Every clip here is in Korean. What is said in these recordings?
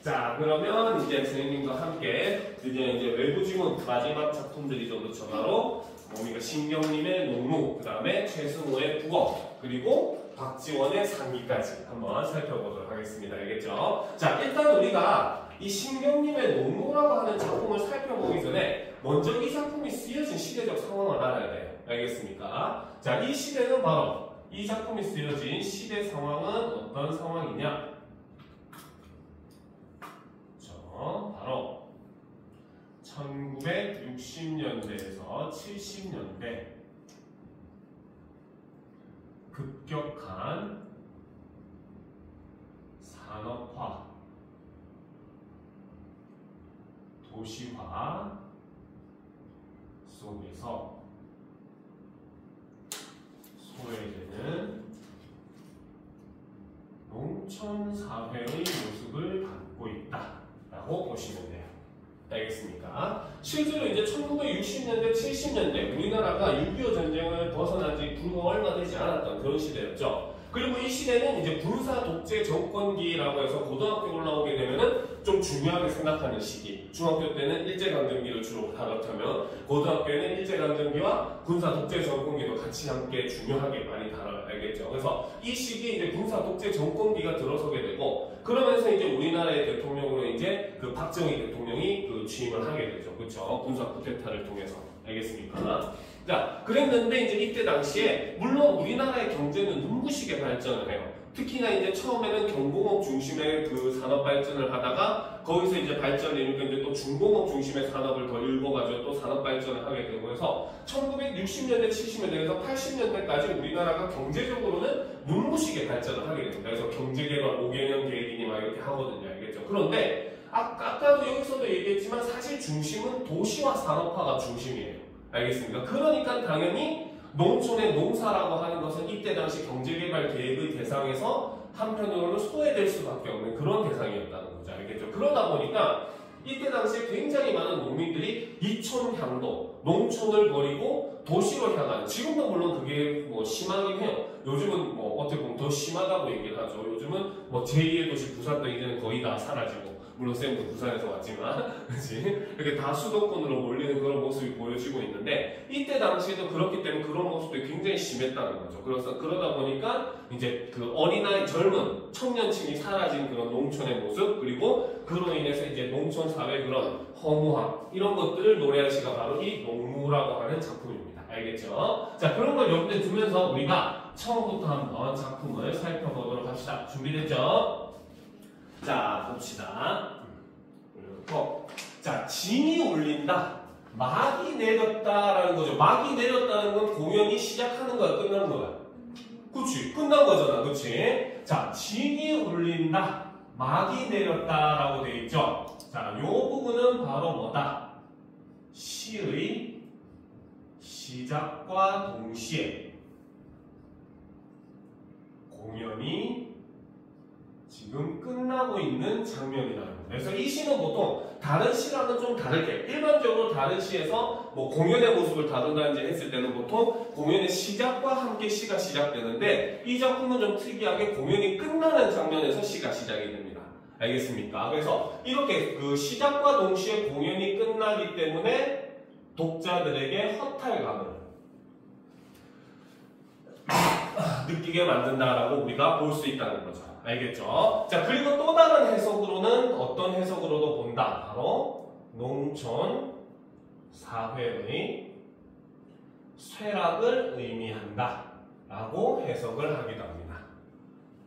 자, 그러면 이제 선생님과 함께 드디어 이제 외부 지문 마지막 작품들이죠. 그렇죠. 바로 뭡니까? 신경님의 농무, 그 다음에 최승호의 국어, 그리고 박지원의 상기까지 한번 살펴보도록 하겠습니다. 알겠죠? 자, 일단 우리가 이 신경님의 농무라고 하는 작품을 살펴보기 전에 먼저 이 작품이 쓰여진 시대적 상황을 알아야 돼요. 알겠습니까? 자, 이 시대는 바로 이 작품이 쓰여진 시대 상황은 어떤 상황이냐? 바로 1960년대에서 70년대 급격한 산업화, 도시화 속에서 소외되는 농촌 사회의 모습을 갖고 있다 라고 보시면 돼요. 알겠습니까? 실제로 이제 1960년대, 70년대 우리나라가 6.25 전쟁을 벗어난 지 불과 얼마 되지 않았던 그런 시대였죠. 그리고 이 시대는 이제 군사 독재 정권기라고 해서 고등학교 올라오게 되면은 좀 중요하게 생각하는 시기. 중학교 때는 일제강점기를 주로 다뤘다면 고등학교에는 일제강점기와 군사 독재 정권기도 같이 함께 중요하게 많이 다뤄야 알겠죠. 그래서 이 시기에 이제 군사 독재 정권기가 들어서게 되고 그러면서 이제 우리나라의 대통령으로 이제 그 박정희 대통령이 그 취임을 하게 되죠. 그렇죠? 군사 쿠데타를 통해서. 알겠습니까? 자, 그랬는데 이제 이때 당시에 물론 우리나라의 경제는 눈부시게 발전을 해요. 특히나 이제 처음에는 경공업 중심의 그 산업 발전을 하다가 거기서 이제 발전이 이렇게 이제 또 중공업 중심의 산업을 더 일궈가지고 또 산업 발전을 하게 되고 해서 1960년대, 70년대에서 80년대까지 우리나라가 경제적으로는 눈부시게 발전을 하게 됩니다. 그래서 경제개발 5개년 계획이니 막 이렇게 하거든요. 알겠죠? 그런데 아까도 여기서도 얘기했지만 사실 중심은 도시화 산업화가 중심이에요. 알겠습니까? 그러니까 당연히 농촌의 농사라고 하는 것은 이때 당시 경제개발 계획의 대상에서 한편으로는 소외될 수밖에 없는 그런 대상이었다는 거죠. 알겠죠? 그러다 보니까 이때 당시에 굉장히 많은 농민들이 이촌향도, 농촌을 버리고 도시로 향하는, 지금도 물론 그게 뭐 심하긴 해요. 요즘은 뭐 어떻게 보면 더 심하다고 얘기를 하죠. 요즘은 뭐 제2의 도시 부산도 이제는 거의 다 사라지고, 물론 쌤도 부산에서 왔지만, 그치? 이렇게 다 수도권으로 몰리는 그런 모습이 보여지고 있는데, 이때 당시에도 그렇기 때문에 그런 모습들이 굉장히 심했다는 거죠. 그래서 그러다 보니까 이제 그 어린아이, 젊은 청년층이 사라진 그런 농촌의 모습, 그리고 그로 인해서 이제 농촌 사회의 그런 허무함, 이런 것들을 노래한 시가 바로 이 농무라고 하는 작품입니다. 알겠죠? 자, 그런 걸 염두에 두면서 우리가 처음부터 한번 작품을 살펴보도록 합시다. 준비됐죠? 자, 봅시다. 자, 징이 울린다. 막이 내렸다라는 거죠. 막이 내렸다는 건 공연이 시작하는 거야, 끝나는 거야? 그치, 끝난 거잖아, 그치? 자, 징이 울린다. 막이 내렸다라고 돼 있죠. 자, 요 부분은 바로 뭐다? 시의 시작과 동시에 공연이 지금 끝나고 있는 장면이라는 거예요. 그래서 이 시는 보통 다른 시랑은 좀 다르게, 일반적으로 다른 시에서 뭐 공연의 모습을 다룬다든지 했을 때는 보통 공연의 시작과 함께 시가 시작되는데, 이 작품은 좀 특이하게 공연이 끝나는 장면에서 시가 시작이 됩니다. 알겠습니까? 그래서 이렇게 그 시작과 동시에 공연이 끝나기 때문에 독자들에게 허탈감을 느끼게 만든다라고 우리가 볼 수 있다는 거죠. 알겠죠? 자, 그리고 또 다른 해석으로는 어떤 해석으로도 본다. 바로 농촌 사회의 쇠락을 의미한다 라고 해석을 하기도 합니다.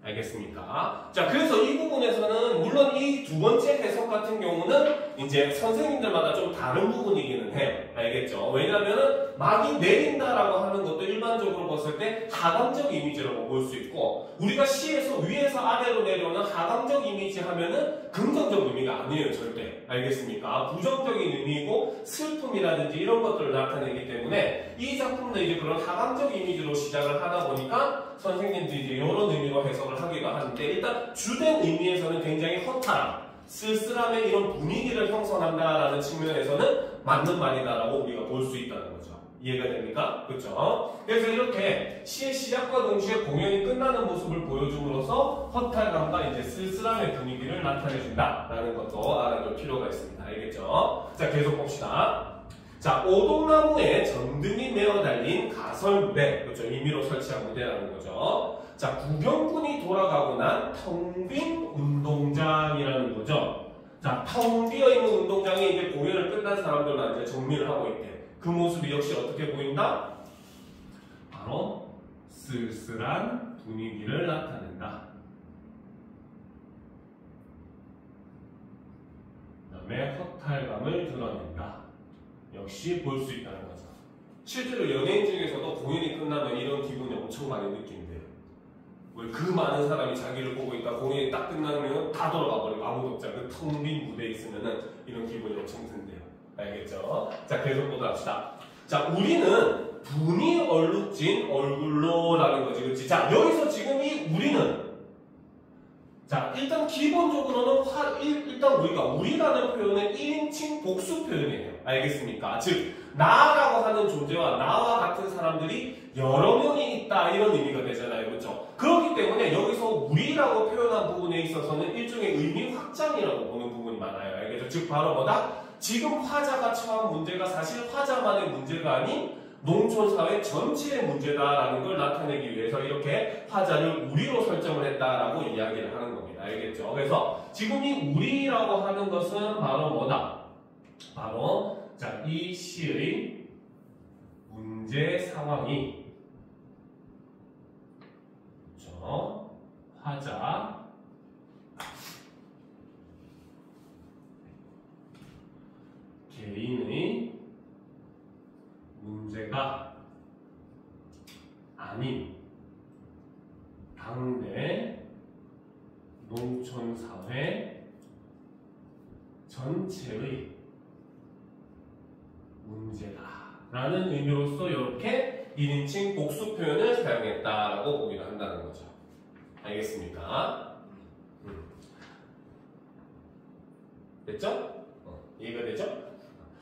알겠습니까? 자, 그래서 이 부분에서는 물론 이 두 번째 해석 같은 경우는 이제 선생님들마다 좀 다른 부분이기는 해요. 알겠죠? 왜냐면은 막이 내린다라고 하는 것도 일반적으로 봤을 때 하강적 이미지라고 볼 수 있고, 우리가 시에서 위에서 아래로 내려오는 하강적 이미지 하면은 긍정적 의미가 아니에요, 절대. 알겠습니까? 부정적인 의미이고 슬픔이라든지 이런 것들을 나타내기 때문에 이 작품도 이제 그런 하강적 이미지로 시작을 하다 보니까 선생님들이 이제 이런 의미로 해석을 하기도 하는데, 일단 주된 의미에서는 굉장히 허탈함, 쓸쓸함의 이런 분위기를 형성한다라는 측면에서는 맞는 말이다라고 우리가 볼 수 있다는 거죠. 이해가 됩니까? 그렇죠? 그래서 이렇게 시의 시작과 동시에 공연이 끝나는 모습을 보여줌으로써 허탈감과 이제 쓸쓸함의 분위기를 나타내준다라는 것도 알아둘 필요가 있습니다. 알겠죠? 자, 계속 봅시다. 자, 오동나무에 전등이 메어 달린 가설 무대, 그렇죠? 임의로 설치한 무대라는 거죠. 자, 구경꾼이 돌아가고 난 텅 빈 운동장이라는 거죠. 자, 텅 비어 있는 운동장에 이제 공연을 끝난 사람들만 이제 정리를 하고 있대. 그 모습이 역시 어떻게 보인다? 바로 쓸쓸한 분위기를 나타낸다. 그 다음에 허탈감을 드러낸다. 역시 볼 수 있다는 거죠. 실제로 연예인 중에서도 공연이 끝나면 이런 기분이 엄청 많이 느낀대요. 왜 그 많은 사람이 자기를 보고 있다 공연이 딱 끝나면 다 돌아가 버리고 아무도 없잖아. 그 텅 빈 무대에 있으면은 이런 기분이 엄청 든대요. 알겠죠? 자, 계속 보도록 합시다. 자, 우리는 분이 얼룩진 얼굴로라는 거지, 그렇지? 자, 여기서 지금 이 우리는 자, 일단 기본적으로는 일단 우리라는 표현은 1인칭 복수 표현이에요. 알겠습니까? 즉, 나라고 하는 존재와 나와 같은 사람들이 여러 명이 있다 이런 의미가 되잖아요. 그렇죠? 그렇기 때문에 여기서 우리라고 표현한 부분에 있어서는 일종의 의미 확장이라고 보는 부분이 많아요. 알겠죠? 즉, 바로 뭐다? 지금 화자가 처한 문제가 사실 화자만의 문제가 아닌 농촌사회 전체의 문제다라는 걸 나타내기 위해서 이렇게 화자를 우리로 설정을 했다라고 이야기를 하는 겁니다. 알겠죠? 그래서 지금 이 우리라고 하는 것은 바로 뭐다? 바로 자, 이 시의 문제 상황이 그렇죠? 화자 개인의 문제가 아닌 당대 농촌사회 전체의 문제다라는 의미로서 이렇게 1인칭 복수 표현을 사용했다라고 보기를 한다는 거죠. 알겠습니까? 됐죠? 이해가 되죠?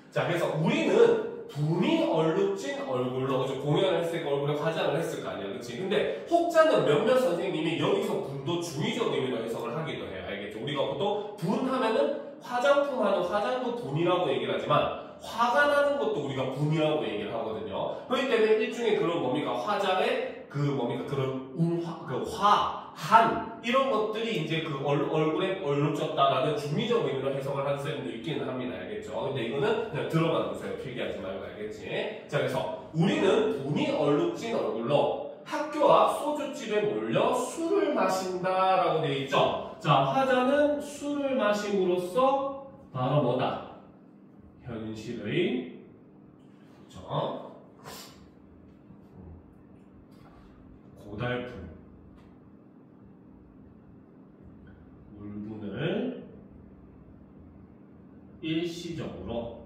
자, 그래서 우리는 분이 얼룩진 얼굴로 공연을 했으니까 얼굴에 화장을 했을 거 아니야, 그렇지? 근데 혹자는 몇몇 선생님이 여기서 분도 중의적 의미로 해석을 하기도 해요. 알겠죠? 우리가 보통 분 하면은 화장품 하는 화장도 분이라고 얘기를 하지만 화가 나는 것도 우리가 분이라고 얘기를 하거든요. 그렇기 때문에 일종의 그런 뭡니까? 화장의 그 뭡니까? 그런 한 이런 것들이 이제 그 얼굴에 얼룩졌다라는 중의적 의미로 해석을 하는 쌤도 있기는 합니다. 알겠죠? 근데 이거는 그냥 들어만 보세요. 필기하지 말고. 알겠지? 자, 그래서 우리는 분이 얼룩진 얼굴로 학교 앞 소주집에 몰려 술을 마신다라고 되어 있죠? 자, 화자는 술을 마심으로써 바로 뭐다? 현실의 그렇죠? 고달픈 울분을 일시적으로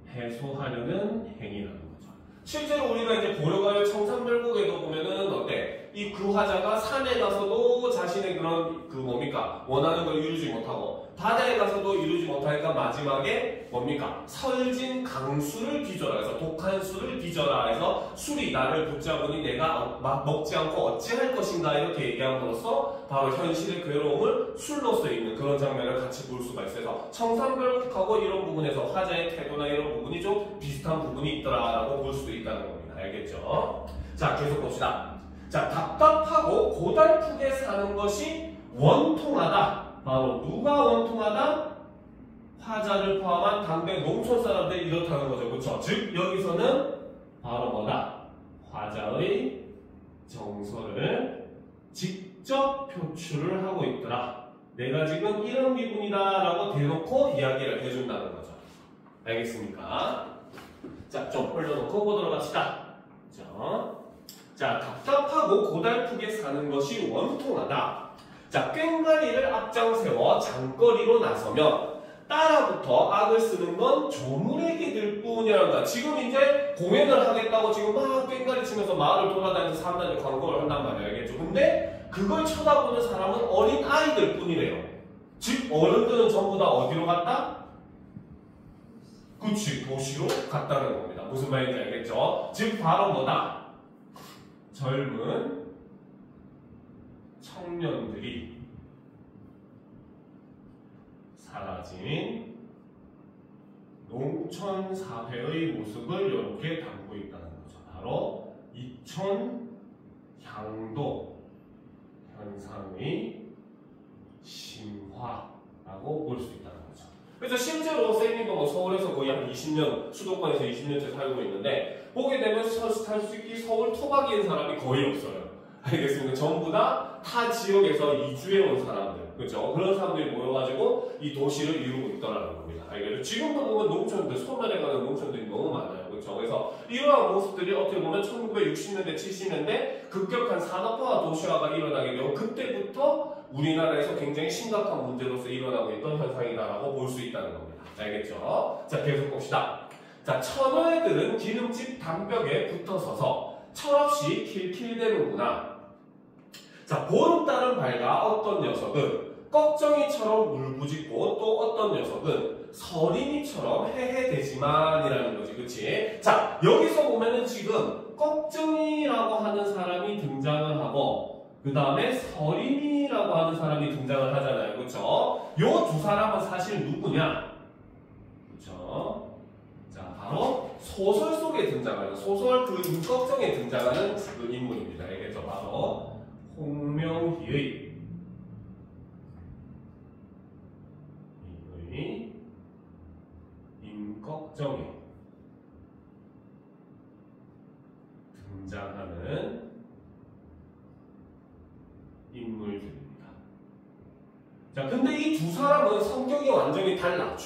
해소하려는 행위라는 거죠. 실제로 우리가 이제 고려가요 청산별곡에도 보면은 어때? 이 그 화자가 산에 가서도 자신의 그런 그 뭡니까? 원하는 걸 이루지 못하고 바다에 가서도 이루지 못하니까 마지막에 뭡니까? 설진 강수를 빚어라 해서 독한 술을 빚어라 해서 술이 나를 붙잡으니 내가 먹지 않고 어찌할 것인가 이렇게 얘기함으로써 바로 현실의 괴로움을 술로써 있는 그런 장면을 같이 볼 수가 있어서 청산별곡하고 이런 부분에서 화자의 태도나 이런 부분이 좀 비슷한 부분이 있더라라고 볼 수도 있다는 겁니다. 알겠죠? 자, 계속 봅시다. 자, 답답하고 고달프게 사는 것이 원통하다. 바로 누가 원통하다? 화자를 포함한 당대 농촌 사람들이 이렇다는 거죠. 그렇죠? 즉 여기서는 바로 뭐다? 화자의 정서를 직접 표출을 하고 있더라. 내가 지금 이런 기분이다 라고 대놓고 이야기를 해준다는 거죠. 알겠습니까? 자, 좀 올려놓고 보도록 합시다. 자, 답답하고 고달프게 사는 것이 원통하다. 자, 꽹과리를 앞장세워 장거리로 나서면 따라붙어 악을 쓰는 건 조물애기들 뿐이라는 거야. 지금 이제 공연을 하겠다고 지금 막 꽹과리 치면서 마을을 돌아다니면서 사람들한테 광고를 한단 말이야. 알겠죠? 근데 그걸 쳐다보는 사람은 어린 아이들 뿐이래요. 즉 어른들은 전부 다 어디로 갔다? 그치, 도시로 갔다는 겁니다. 무슨 말인지 알겠죠? 즉 바로 뭐다? 젊은 청년들이 사라진 농촌 사회의 모습을 이렇게 담고 있다는 거죠. 바로 이촌 향도 현상의 심화라고 볼 수 있다는 거죠. 그래서 실제로 쌤님도 뭐 서울에서 거의 한 20년, 수도권에서 20년째 살고 있는데 보게 되면 솔직히 서울 토박이인 사람이 거의 없어요. 알겠습니까? 전부 다 타 지역에서 이주해 온 사람들, 그렇죠? 그런 사람들이 모여가지고 이 도시를 이루고 있더라는 겁니다. 알겠죠? 지금도 보면 농촌들, 소멸해 가는 농촌들이 너무 많아요. 그렇죠? 그래서 이러한 모습들이 어떻게 보면 1960년대, 70년대 급격한 산업화와 도시화가 일어나게 되고 그때부터 우리나라에서 굉장히 심각한 문제로서 일어나고 있던 현상이다라고 볼 수 있다는 겁니다. 알겠죠? 자, 계속 봅시다. 자, 천어애들은 기름집 담벽에 붙어서서 철없이 킬킬대는구나. 자, 보름달은 밝아 어떤 녀석은 꺽정이처럼 울부짖고 또 어떤 녀석은 서린이처럼 헤헤대지만이라는 거지, 그치? 자, 여기서 보면은 지금 꺽정이라고 하는 사람이 등장을 하고 그 다음에 서린이라고 하는 사람이 등장을 하잖아요, 그쵸? 요 두 사람은 사실 누구냐? 그쵸? 자, 바로 소설 속에 등장하는, 소설 그 꺽정에 등장하는 그 인물입니다. 알겠죠? 바로 홍명희의 임꺽정에 등장하는 인물들입니다. 자, 근데 이 두 사람은 성격이 완전히 달라.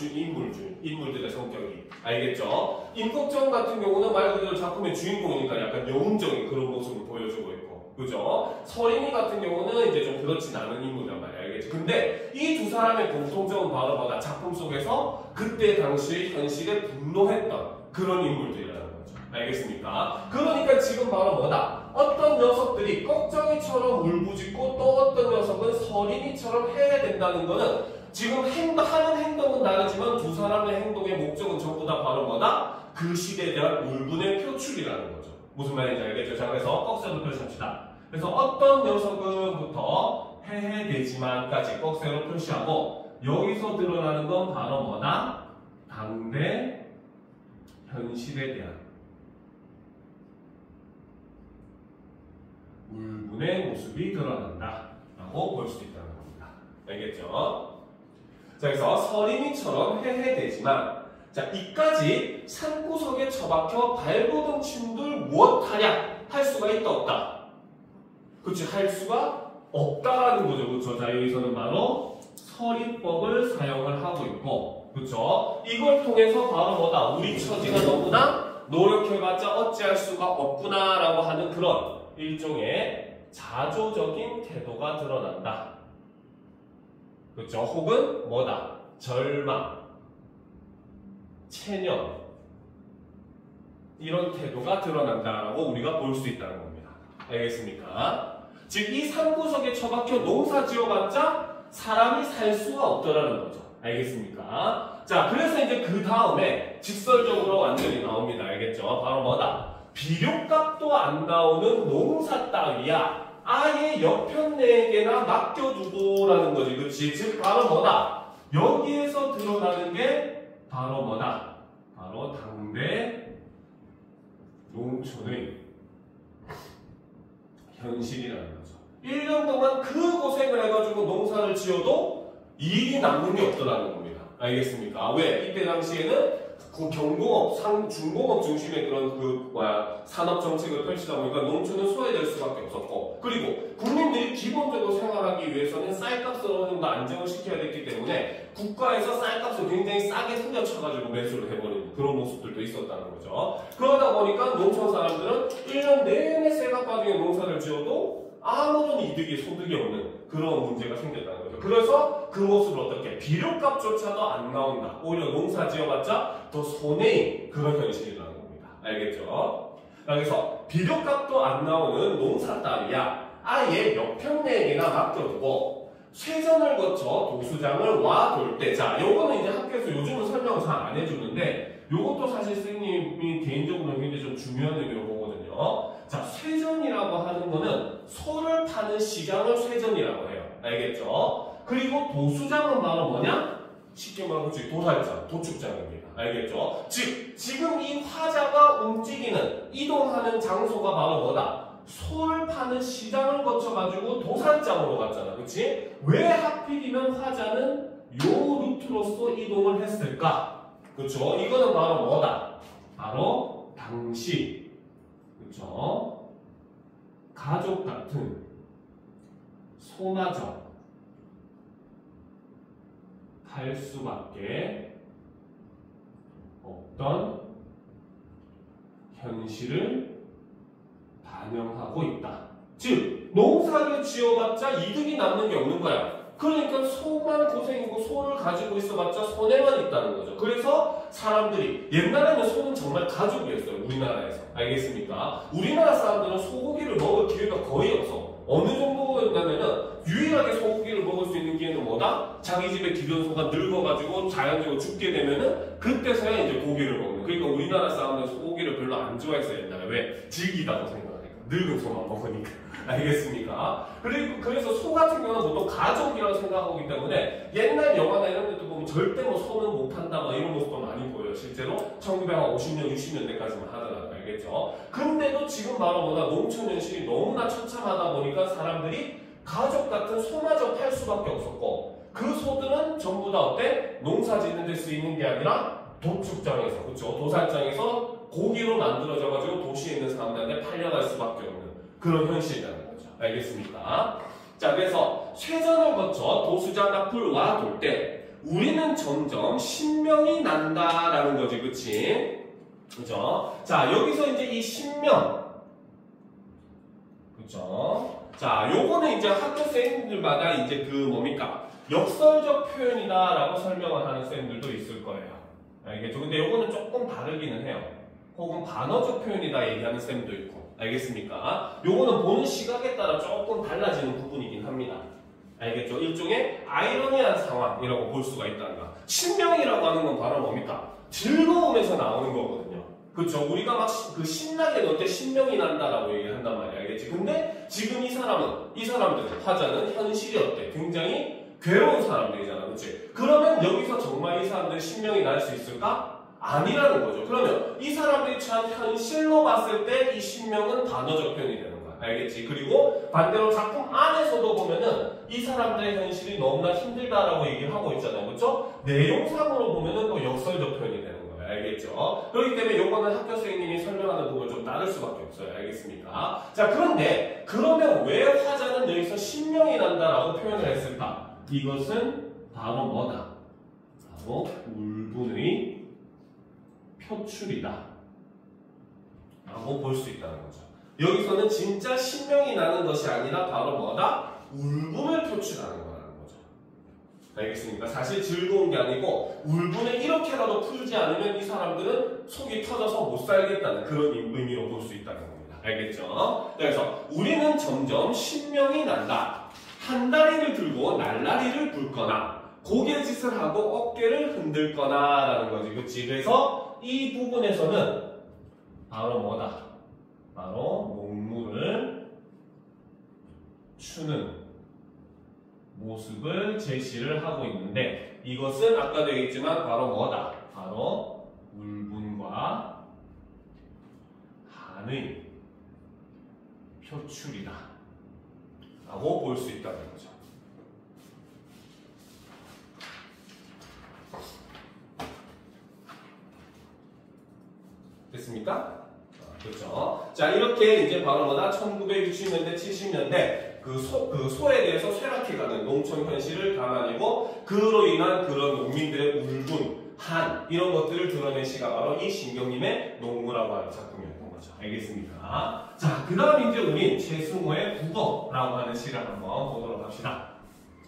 인물들의 성격이. 알겠죠? 임꺽정 같은 경우는 말 그대로 작품의 주인공이니까 약간 영웅적인 그런 모습을 보여주고 있고, 그죠? 서린이 같은 경우는 이제 좀 그렇진 않은 인물이란 말이야. 알겠죠? 근데 이 두 사람의 공통점은 바로 뭐다? 작품 속에서 그때 당시 현실에 분노했던 그런 인물들이라는 거죠. 알겠습니까? 그러니까 지금 바로 뭐다? 어떤 녀석들이 꺽정이처럼 울부짖고 또 어떤 녀석은 서린이처럼 해야 된다는 거는 지금 하는 행동은 다르지만 두 사람의 행동의 목적은 전부 다 바로 뭐다? 그 시대에 대한 울분의 표출이라는 거죠. 무슨 말인지 알겠죠? 자, 그래서 꺽쇠로 표시합시다. 그래서 어떤 녀석은부터 해해되지만까지 꺽쇠로 표시하고 여기서 드러나는 건 바로 뭐다? 당대 현실에 대한 울분의 모습이 드러난다 라고 볼 수 있다는 겁니다. 알겠죠? 자, 그래서 서린이처럼 해해되지만 자, 이까지 산구석에 처박혀 발버둥 친들 무엇하랴 할 수가 있다 없다. 그치, 할 수가 없다라는 거죠. 그쵸? 자, 여기서는 바로 서리법을 사용을 하고 있고, 그쵸? 이걸 통해서 바로 뭐다? 우리 처지가 너무나 노력해봤자 어찌할 수가 없구나라고 하는 그런 일종의 자조적인 태도가 드러난다. 그쵸? 혹은 뭐다? 절망, 체념, 이런 태도가 드러난다라고 우리가 볼 수 있다는 겁니다. 알겠습니까? 즉, 이 산구석에 처박혀 농사 지어봤자 사람이 살 수가 없더라는 거죠. 알겠습니까? 자, 그래서 이제 그 다음에 직설적으로 완전히 나옵니다. 알겠죠? 바로 뭐다? 비료값도 안 나오는 농사 따위야 아예 옆편네에게나 맡겨두고라는 거지. 그치? 즉, 바로 뭐다? 여기에서 드러나는 게 바로 뭐다? 바로 당대 농촌의 현실이라는 거죠. 1년 동안 그 고생을 해가지고 농사를 지어도 이익이 남는 게 없더라는 겁니다. 알겠습니까? 왜? 이때 당시에는 그 경공업, 중공업 중심의 그런 산업 정책을 펼치다 보니까 농촌은 소외될 수밖에 없었고, 그리고 국민들이 기본적으로 생활하기 위해서는 쌀값을 어느 정도 안정을 시켜야 됐기 때문에 국가에서 쌀값을 굉장히 싸게 후려쳐가지고 매수를 해버리는 그런 모습들도 있었다는 거죠. 그러다 보니까 농촌 사람들은 1년 내내 쌀값 가지고 농사를 지어도 아무런 이득이 소득이 없는 그런 문제가 생겼다는 거죠. 그래서 그 모습을 어떻게 비료값조차도 안 나온다. 오히려 농사 지어봤자 더 손해인 그런 현실이라는 겁니다. 알겠죠? 그래서 비료값도 안 나오는 농사 따위야 아예 옆편네에게나 맡겨두고 쇠전을 거쳐 도수장을 와 돌 때, 자, 요거는 이제 학교에서 요즘은 설명을 잘 안 해주는데 요것도 사실 선생님이 개인적으로 굉장히 좀 중요한 의미로 보거든요. 자, 쇠전이라고 하는 거는 소를 파는 시장을 쇠전이라고 해요. 알겠죠? 그리고 도수장은 바로 뭐냐? 쉽게 말하면 도살장, 도축장입니다. 알겠죠? 즉, 지금 이 화자가 움직이는, 이동하는 장소가 바로 뭐다? 소를 파는 시장을 거쳐가지고 도살장으로 갔잖아. 그치? 왜 하필이면 화자는 요 루트로서 이동을 했을까? 그쵸? 이거는 바로 뭐다? 바로 당시, 그쵸? 가족 같은 소마저 할 수밖에 없던 현실을 반영하고 있다. 즉, 농사를 지어봤자 이득이 남는 게 없는 거야. 그러니까 소만 고생이고 소를 가지고 있어봤자 손해만 있다는 거죠. 그래서 사람들이 옛날에는 소는 정말 가족이었어요. 우리나라에서. 알겠습니까? 우리나라 사람들은 소고기를 먹을 기회가 거의 없어. 어느 정도였냐면은 유일하게 소고기를 먹을 수 있는 기회는 뭐다? 자기 집에 기른 소가 늙어가지고 자연적으로 죽게 되면은 그때서야 이제 고기를 먹는. 그러니까 우리나라 사람들은 소고기를 별로 안 좋아했어요. 옛날에. 왜? 질기다고 생각하니까. 늙은 소만 먹으니까. 알겠습니까? 그리고 그래서 소 같은 경우는 보통 가족이라고 생각하기 때문에 옛날 영화나 이런 데도 보면 절대 뭐 소는 못 판다 막 이런 모습도 많이 보여요. 실제로 1950년, 60년대까지만 하더라도. 알겠죠? 근데도 지금 바로 뭐다? 농촌 현실이 너무나 처참하다 보니까 사람들이 가족 같은 소마저 팔 수밖에 없었고, 그 소들은 전부 다 어때? 농사 짓는 데 쓰이는 게 아니라 도축장에서, 그쵸? 도살장에서 고기로 만들어져가지고 도시에 있는 사람들한테 팔려갈 수밖에 없는 그런 현실이라는 거죠. 알겠습니까? 자, 그래서 쇠전을 거쳐 도수장 앞을 와 돌 때 우리는 점점 신명이 난다라는 거지, 그치? 그죠? 자, 여기서 이제 이 신명, 그죠? 자, 요거는 이제 학교 쌤들마다 이제 그 뭡니까? 역설적 표현이다라고 설명을 하는 쌤들도 있을 거예요. 알겠죠? 근데 요거는 조금 다르기는 해요. 혹은 반어적 표현이다 얘기하는 쌤도 있고. 알겠습니까? 요거는 보는 시각에 따라 조금 달라지는 부분이긴 합니다. 알겠죠? 일종의 아이러니한 상황이라고 볼 수가 있다는. 신명이라고 하는 건 바로 뭡니까? 즐거움에서 나오는 거거든요. 그쵸? 우리가 막 그 신나게 놀 때 신명이 난다라고 얘기를 한단 말이야. 알겠지? 근데 지금 이 사람들은, 화자는 현실이 어때? 굉장히 괴로운 사람들이잖아. 그치? 그러면 여기서 정말 이 사람들이 신명이 날 수 있을까? 아니라는 거죠. 그러면 이 사람들이 처한 현실로 봤을 때 이 신명은 반어적 표현이 되는 거야. 알겠지? 그리고 반대로 작품 안에서도 보면은 이 사람들의 현실이 너무나 힘들다라고 얘기를 하고 있잖아요. 그렇죠? 내용상으로 보면은 또 역설적 표현이 되는 거예요. 알겠죠? 그렇기 때문에 요거는 학교 선생님이 설명하는 부분을 좀 따를 수밖에 없어요. 알겠습니까? 자, 그런데 그러면 왜 화자는 여기서 신명이 난다라고 표현을 했을까? 이것은 바로 뭐다? 바로 울분의 표출이다 라고 볼 수 있다는 거죠. 여기서는 진짜 신명이 나는 것이 아니라 바로 뭐다? 울분을 표출하는 거라는 거죠. 알겠습니까? 사실 즐거운 게 아니고 울분을 이렇게라도 풀지 않으면 이 사람들은 속이 터져서 못 살겠다는 그런 의미로 볼 수 있다는 겁니다. 알겠죠? 그래서 우리는 점점 신명이 난다. 한 다리를 들고 날라리를 붉거나 고개짓을 하고 어깨를 흔들거나 라는 거지. 그치? 그래서 이 부분에서는 바로 뭐다? 바로 농무를 추는 모습을 제시를 하고 있는데, 이것은 아까도 얘기했지만 바로 뭐다? 바로 울분과 한의 표출이다 라고 볼 수 있다는 거죠. 됐습니까? 그렇죠. 자, 이렇게 이제 바로 뭐다? 1960년대, 70년대 그 소에 대해서 쇠락해가는 농촌 현실을 담아내고 그로 인한 그런 농민들의 울분, 한 이런 것들을 드러낸 시가 바로 이 신경님의 농무라고 하는 작품이었던 거죠. 알겠습니까? 자, 그 다음 이제 우리 최승호의 국어라고 하는 시를 한번 보도록 합시다.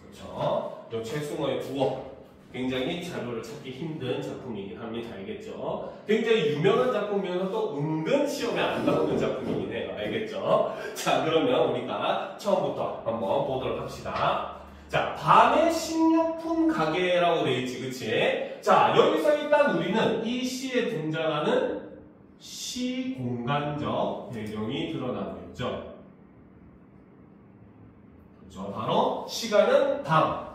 그렇죠. 이 최승호의 국어. 굉장히 자료를 찾기 힘든 작품이긴 합니다. 알겠죠? 굉장히 유명한 작품이면서 또 은근 시험에 안 나오는 작품이긴 해요. 알겠죠? 자, 그러면 우리가 처음부터 한번 보도록 합시다. 자, 밤의 식료품 가게라고 돼 있지, 그치? 자, 여기서 일단 우리는 이 시에 등장하는 시공간적 배경이 드러나고 있죠. 그렇죠? 바로 시간은 밤,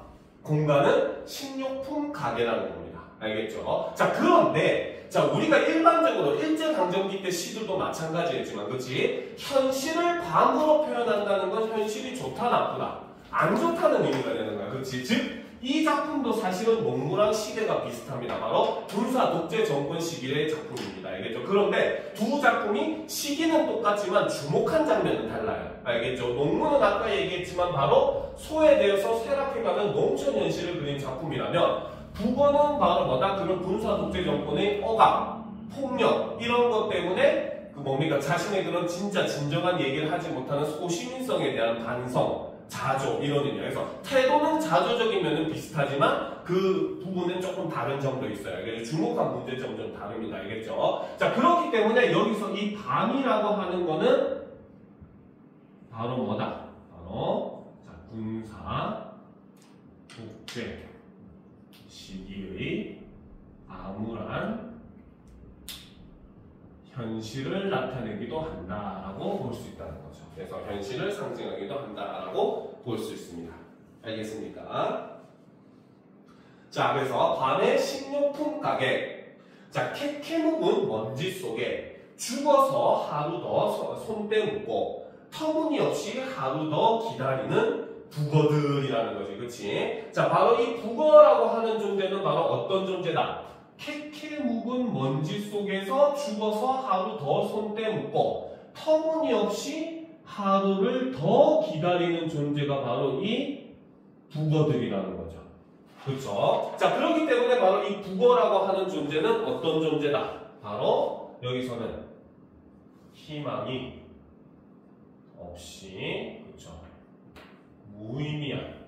공간은 식료품 가게라는 겁니다. 알겠죠? 자, 그런데 자, 우리가 일반적으로 일제강점기 때 시들도 마찬가지였지만, 그치? 현실을 밤으로 표현한다는 건 현실이 좋다, 나쁘다? 안 좋다는 의미가 되는 거야. 그치? 즉, 이 작품도 사실은 농무랑 시대가 비슷합니다. 바로 군사 독재 정권 시기의 작품입니다. 알겠죠? 그런데 두 작품이 시기는 똑같지만 주목한 장면은 달라요. 알겠죠? 농무는 아까 얘기했지만 바로 소에 대해서 쇠락해가는 농촌 현실을 그린 작품이라면 북어는 바로 뭐다? 그런 군사 독재 정권의 억압, 폭력 이런 것 때문에 그 뭡니까? 자신의 그런 진짜 진정한 얘기를 하지 못하는 소시민성에 대한 반성, 자조 이런 의미예요. 그래서 태도는 자조적이면 비슷하지만 그 부분은 조금 다른 점도 있어요. 그래서 주목한 문제점 좀 다릅니다. 알겠죠? 자, 그렇기 때문에 여기서 이 밤이라고 하는 거는 바로 뭐다? 바로 자, 군사 독재 시기의 암울한 현실을 나타내기도 한다라고 볼 수 있다는 거죠. 그래서 현실을 상징하기도 한다라고 볼 수 있습니다. 알겠습니까? 자, 그래서 밤의 식료품 가게. 자, 캐캐묵은 먼지 속에 죽어서 하루 더 손대 묻고 터무니없이 하루 더 기다리는 북어들이라는 거지, 그치? 자, 바로 이 북어라고 하는 존재는 바로 어떤 존재다? 캐캐묵은 먼지 속에서 죽어서 하루 더 손대 묻고 터무니없이 하루를 더 기다리는 존재가 바로 이 북어들이라는 거죠. 그렇죠? 자, 그렇기 때문에 바로 이 북어라고 하는 존재는 어떤 존재다? 바로 여기서는 희망이 없이, 그렇죠? 무의미한,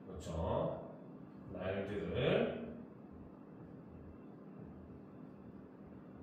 그렇죠? 날들을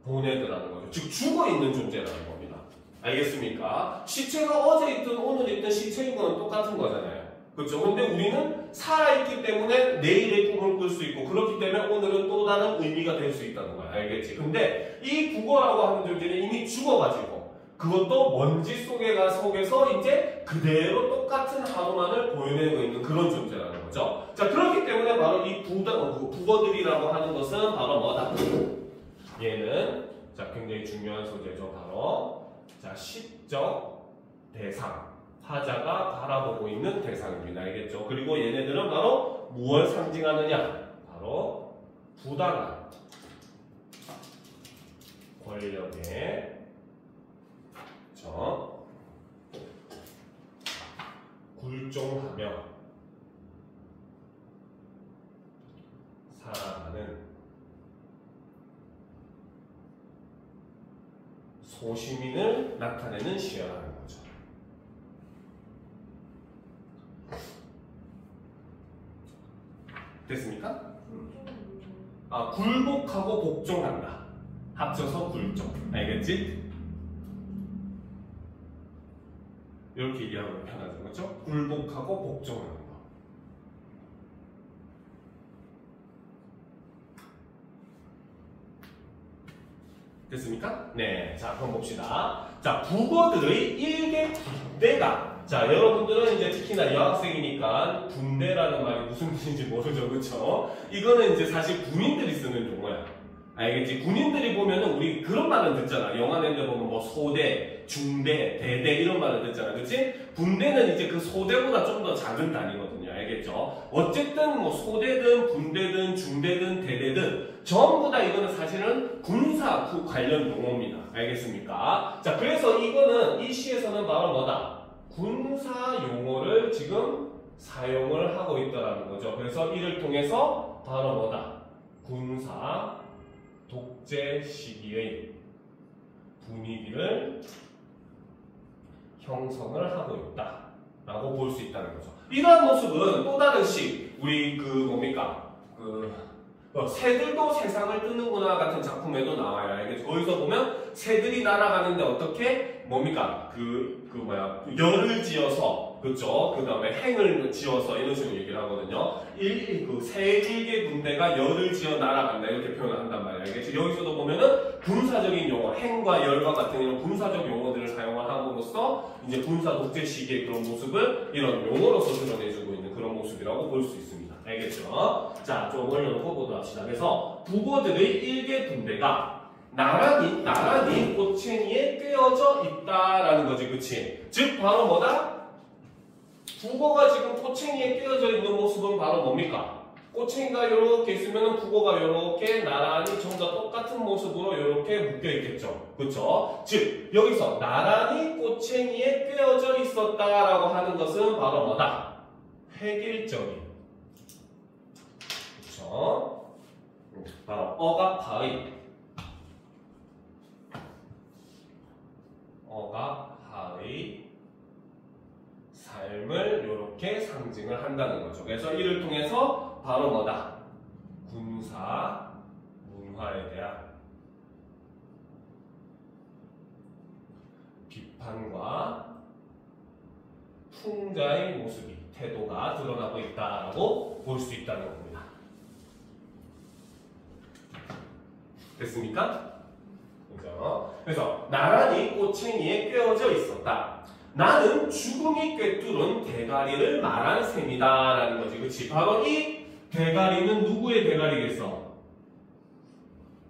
보내더라는 거죠. 즉 죽어있는 존재라는 겁니다. 알겠습니까? 시체가 어제 있든 오늘 있든 시체인 거는 똑같은 거잖아요. 그렇죠? 근데 우리는 살아있기 때문에 내일의 꿈을 꿀 수 있고 그렇기 때문에 오늘은 또 다른 의미가 될 수 있다는 거야. 알겠지? 근데 이 북어라고 하는 존재는 이미 죽어가지고 그것도 먼지 속에서 이제 그대로 똑같은 하루만을 보여내고 있는 그런 존재라는 거죠. 자, 그렇기 때문에 바로 이 북어들이라고 하는 것은 바로 뭐다? 얘는 자, 굉장히 중요한 소재죠. 바로 자, 시적 대상. 화자가 바라보고 있는 대상입니다. 알겠죠? 그리고 얘네들은 바로 무엇을 상징하느냐? 바로 부당한 권력의 굴종하며 살아가는 소시민을 나타내는 시야라는 거죠. 됐습니까? 아, 굴복하고 복종한다. 합쳐서 굴종. 알겠지? 이렇게 얘기하면 편하죠. 그렇죠? 굴복하고 복종하는 거. 됐습니까? 네. 자, 그럼 봅시다. 자, 북어들의 일개 군대가 자, 여러분들은 이제 특히나 여학생이니까 군대라는 말이 무슨 뜻인지 모르죠. 그쵸? 이거는 이제 사실 군인들이 쓰는 용어야. 알겠지? 군인들이 보면은 우리 그런 말은 듣잖아. 영화 내데 보면 뭐 소대, 중대, 대대 이런 말을 듣잖아. 그치? 군대는 이제 그 소대보다 좀 더 작은 단위거든요. 알겠죠? 어쨌든 뭐 소대든 군대든 중대든 대대든 전부 다 이거는 사실은 군사 관련 용어입니다. 알겠습니까? 자, 그래서 이거는 이 시에서는 바로 뭐다? 군사 용어를 지금 사용을 하고 있다는 거죠. 그래서 이를 통해서 바로 뭐다? 군사 독재 시기의 분위기를 형성을 하고 있다라고 볼 수 있다는 거죠. 이러한 모습은 또 다른 시, 우리 뭡니까? 새들도 세상을 뜨는구나 같은 작품에도 나와요. 알겠죠? 거기서 보면 새들이 날아가는데 어떻게 뭡니까? 열을 지어서 그렇죠? 그 다음에 행을 지어서 이런 식으로 얘기를 하거든요. 새 일개 군대가 열을 지어 날아간다 이렇게 표현을 한단 말이에요. 알겠지? 여기서도 보면은 군사적인 용어, 행과 열과 같은 이런 군사적 용어들을 사용을 함으로써 이제 군사 독재 시기의 그런 모습을 이런 용어로서 드러내주고 있는 그런 모습이라고 볼 수 있습니다. 알겠죠? 자, 좀 올려놓고 보도록 합시다. 그래서 북어들의 일개 군대가 나란히 꼬챙이에 꿰어져 있다라는 거지, 그치? 즉 바로 뭐다? 북어가 지금 꼬챙이에 꿰어져 있는 모습은 바로 뭡니까? 꼬챙이가 이렇게 있으면 북어가 이렇게 나란히 전부 다 똑같은 모습으로 이렇게 묶여 있겠죠, 그렇죠? 즉 여기서 나란히 꼬챙이에 꿰어져 있었다라고 하는 것은 바로 뭐다? 획일적인, 그렇죠? 바로 억압하의 삶을 이렇게 상징을 한다는 거죠. 그래서 이를 통해서 바로 뭐다? 군사 문화에 대한 비판과 풍자의 모습이, 태도가 드러나고 있다라고 볼 수 있다는 겁니다. 됐습니까? 그죠? 그래서 나란히 꼬챙이에 꿰어져 있었다. 나는 죽음이 꿰뚫은 대가리를 말한 셈이다 라는 거지. 그치? 바로 이 대가리는 누구의 대가리겠어?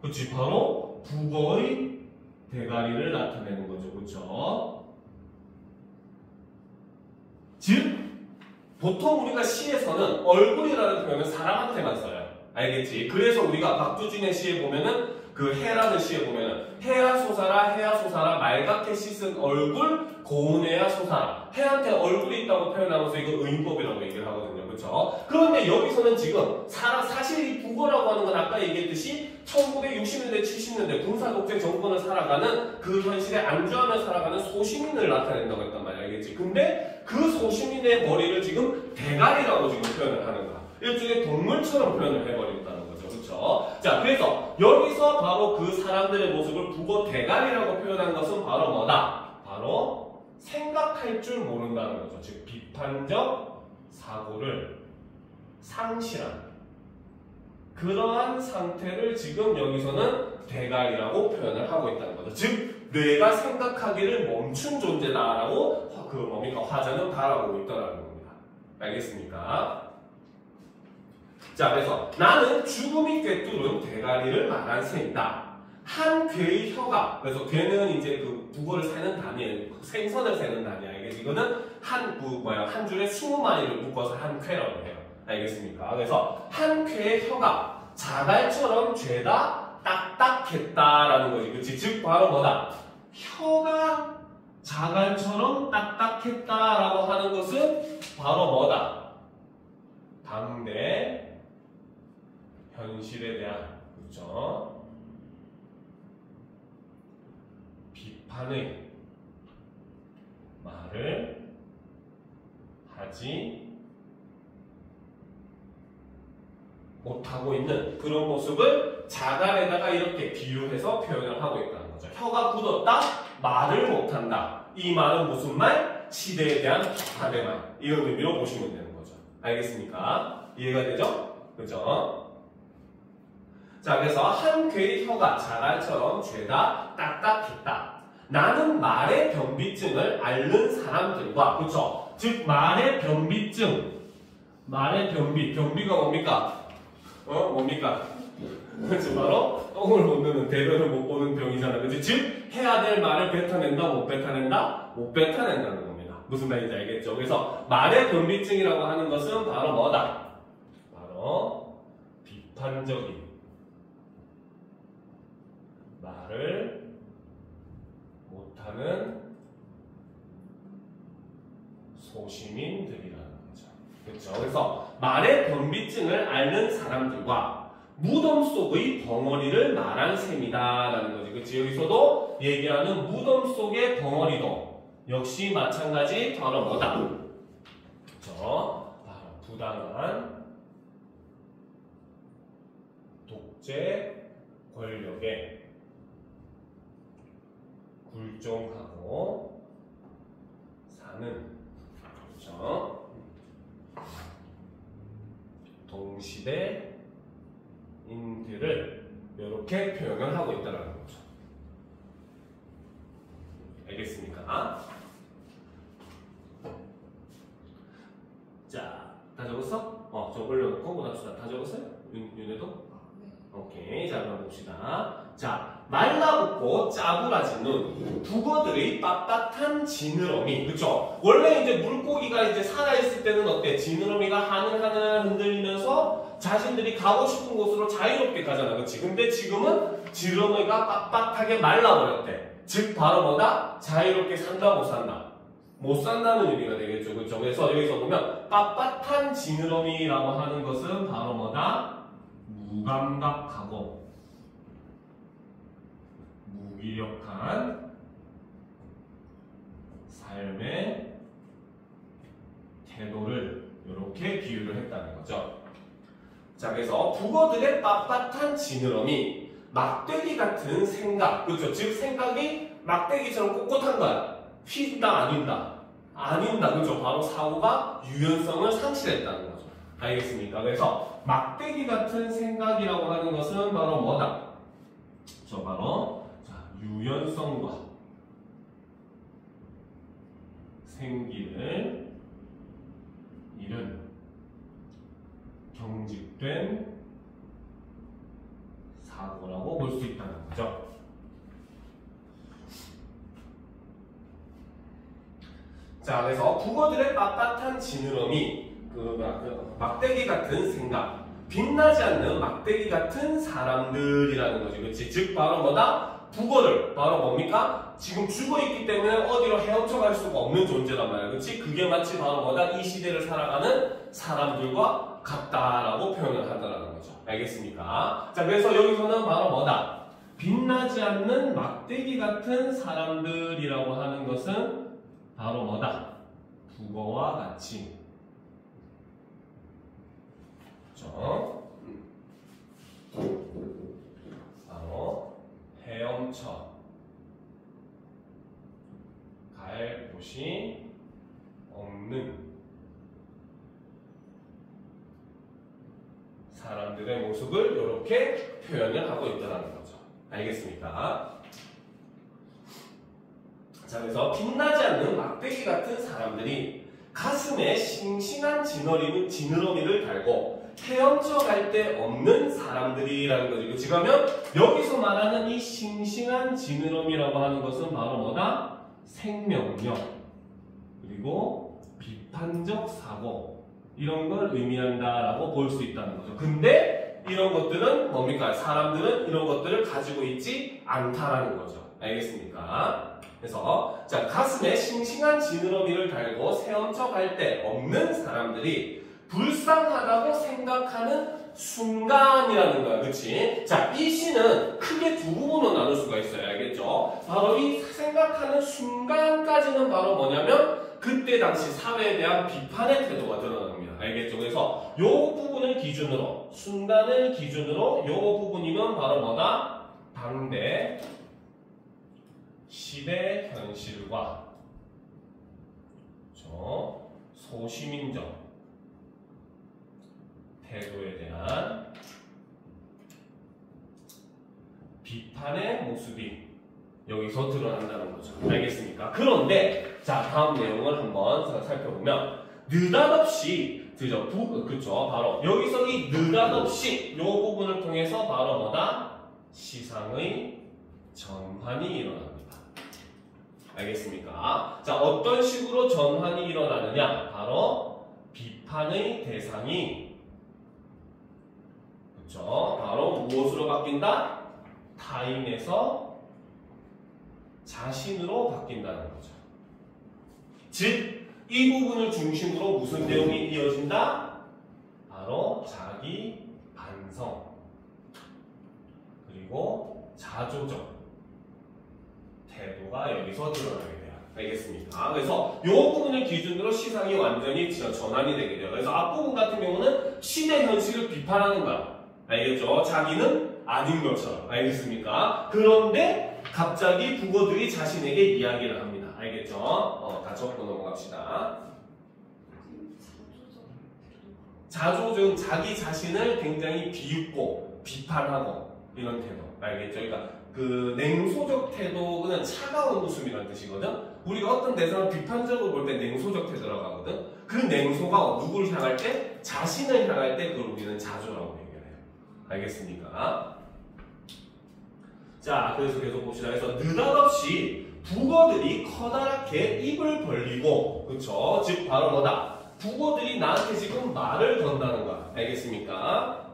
그치? 바로 북어의 대가리를 나타내는 거죠. 그쵸? 즉 보통 우리가 시에서는 얼굴이라는 표현은 사람한테만 써요. 알겠지? 그래서 우리가 박두진의 시에 보면은 그 해라는 시에 보면은 해야 솟아라 말갛게 씻은 얼굴 고운해야 솟아라. 해한테 얼굴이 있다고 표현하면서 이거 의인법이라고 얘기를 하거든요. 그렇죠? 그런데 여기서는 지금 사실 이 북어라고 하는 건 아까 얘기했듯이 1960년대 70년대 군사독재 정권을 살아가는 그 현실에 안주하며 살아가는 소시민을 나타낸다고 했단 말이야. 알겠지? 근데 그 소시민의 머리를 지금 대가리라고 지금 표현을 하는 거야. 일종의 동물처럼 표현을 해버린다는 거죠. 그렇죠? 자, 그래서 여기서 바로 그 사람들의 모습을 북어 대가리라고 표현한 것은 바로 뭐다? 바로 생각할 줄 모른다는 거죠. 즉 비판적 사고를 상실한 그러한 상태를 지금 여기서는 대가리라고 표현을 하고 있다는 거죠. 즉 뇌가 생각하기를 멈춘 존재다라고 그 뭡니까? 화자는 바라보고 있다는 겁니다. 알겠습니까? 자, 그래서 나는 죽음이 꿰뚫은 대가리를 말한 셈이다. 한 궤의 혀가, 그래서 궤는 이제 그 북어를 세는 단위예요. 생선을 세는 단위. 알겠지? 이거는 한 줄에 20마리를 묶어서 한 쾌라고 해요. 알겠습니까? 그래서 한 쾌의 혀가 자갈처럼 죄다 딱딱했다라는 거지. 그치? 즉, 바로 뭐다? 혀가 자갈처럼 딱딱했다라고 하는 것은 바로 뭐다? 당대 현실에 대한, 그렇죠? 비판의 말을 하지 못하고 있는 그런 모습을 자갈에다가 이렇게 비유해서 표현을 하고 있다는 거죠. 혀가 굳었다, 말을 못한다. 이 말은 무슨 말? 시대에 대한 비판의 말. 이런 의미로 보시면 되는 거죠. 알겠습니까? 이해가 되죠? 그죠? 자, 그래서 한 궤의 혀가 자갈처럼 죄다 딱딱했다. 나는 말의 변비증을 앓는 사람들과, 그쵸? 즉, 말의 변비증. 말의 변비가 뭡니까? 뭡니까? 그치, 바로 똥을 못 누는, 대변을 못 보는 병이잖아. 그치? 즉, 해야 될 말을 뱉어낸다, 못 뱉어낸다? 못 뱉어낸다는 겁니다. 무슨 말인지 알겠죠? 그래서 말의 변비증이라고 하는 것은 바로 뭐다? 바로 비판적인 말을 못하는 소시민들이라는 거죠. 그렇죠? 그래서 말의 변비증을 앓는 사람들과 무덤 속의 벙어리를 말한 셈이다라는 거지. 그렇지? 여기서도 얘기하는 무덤 속의 벙어리도 역시 마찬가지 바로 뭐다? 그렇죠? 바로 부당한 독재 권력에 굴종하고 사는, 거죠. 동시대인들을 이렇게 표현을 하고 있다는 거죠. 알겠습니까? 자, 다 적었어? 저 올려놓고 보답시다. 다 적었어요? 윤혜도? 오케이. 자, 그럼 봅시다. 자, 말라붙고 짜부라진 눈, 북어들의 빳빳한 지느러미. 그쵸? 원래 이제 물고기가 이제 살아있을 때는 어때? 지느러미가 하늘하늘 흔들리면서 자신들이 가고 싶은 곳으로 자유롭게 가잖아. 그치? 근데 지금은 지느러미가 빳빳하게 말라버렸대. 즉, 바로 뭐다? 자유롭게 산다, 못 산다? 못 산다는 의미가 되겠죠. 그쵸? 그래서 여기서 보면 빳빳한 지느러미라고 하는 것은 바로 뭐다? 무감각하고 무기력한 삶의 태도를 이렇게 비유를 했다는 거죠. 자, 그래서 북어들의 빳빳한 지느러미, 막대기 같은 생각, 그렇죠? 즉 생각이 막대기처럼 꼿꼿한 거야. 휜다, 아닌다, 아닌다, 그렇죠? 바로 사고가 유연성을 상실했다는 거죠. 알겠습니까? 그래서 막대기 같은 생각이라고 하는 것은 바로 뭐다? 바로 유연성과 생기를 잃은 경직된 사고라고 볼 수 있다는 거죠. 자, 그래서 북어들의 빳빳한 지느러미, 막대기 같은 생각, 빛나지 않는 막대기 같은 사람들이라는 거지, 그렇지? 즉 바로 뭐다? 북어들, 바로 뭡니까? 지금 죽어있기 때문에 어디로 헤엄쳐 갈 수가 없는 존재란 말이야, 그렇지? 그게 마치 바로 뭐다? 이 시대를 살아가는 사람들과 같다라고 표현을 한다는 거죠. 알겠습니까? 자, 그래서 여기서는 바로 뭐다? 빛나지 않는 막대기 같은 사람들이라고 하는 것은 바로 뭐다? 북어와 같이, 그렇죠? 바로 헤엄쳐 갈 곳이 없는 사람들의 모습을 이렇게 표현을 하고 있다는 거죠. 알겠습니까? 자, 그래서 빛나지 않는 막대기 같은 사람들이 가슴에 싱싱한 지느러미를 달고 헤엄쳐 갈 데 없는 사람들이라는 거죠. 그치? 그러면 여기서 말하는 이 싱싱한 지느러미라고 하는 것은 바로 뭐다? 생명력, 그리고 비판적 사고, 이런 걸 의미한다라고 볼 수 있다는 거죠. 근데 이런 것들은 뭡니까? 사람들은 이런 것들을 가지고 있지 않다라는 거죠. 알겠습니까? 그래서 자, 가슴에 싱싱한 지느러미를 달고 헤엄쳐 갈 데 없는 사람들이 불쌍하다고 생각하는 순간이라는 거야. 그치? 자, 이 시는 크게 두 부분으로 나눌 수가 있어요. 알겠죠? 바로 이 생각하는 순간까지는 바로 뭐냐면 그때 당시 사회에 대한 비판의 태도가 드러납니다. 알겠죠? 그래서 이 부분을 기준으로, 순간을 기준으로 이 부분이면 바로 뭐다? 당대 시대 현실과 소시민적 태도에 대한 비판의 모습이 여기서 드러난다는 거죠. 알겠습니까? 그런데 자, 다음 내용을 한번 살펴보면 느닷없이, 그죠? 바로 여기서 이 느닷없이 이 부분을 통해서 바로 뭐다? 시상의 전환이 일어납니다. 알겠습니까? 자, 어떤 식으로 전환이 일어나느냐? 바로 비판의 대상이, 그렇죠? 바로 무엇으로 바뀐다? 타인에서 자신으로 바뀐다는 거죠. 즉, 이 부분을 중심으로 무슨 내용이 이어진다? 바로 자기 반성, 그리고 자조적 태도가 여기서 드러나게 돼요. 알겠습니까? 그래서 이 부분을 기준으로 시상이 완전히 전환이 되게 돼요. 그래서 앞부분 같은 경우는 시대 현실을 비판하는 거야. 알겠죠? 자기는 아닌 것처럼. 알겠습니까? 그런데 갑자기 북어들이 자신에게 이야기를 합니다. 알겠죠? 다 적고 넘어갑시다. 자조증, 자기 자신을 굉장히 비웃고 비판하고 이런 태도. 알겠죠? 그러니까 그 냉소적 태도는 차가운 웃음이라는 뜻이거든. 우리가 어떤 대상을 비판적으로 볼 때 냉소적 태도라고 하거든. 그 냉소가 누구를 향할 때? 자신을 향할 때 그걸 우리는 자조라고 얘기해요. 알겠습니까? 자, 그래서 계속 봅시다. 그래서 느닷없이 북어들이 커다랗게 입을 벌리고, 그쵸? 즉 바로 뭐다? 북어들이 나한테 지금 말을 건다는 거야. 알겠습니까?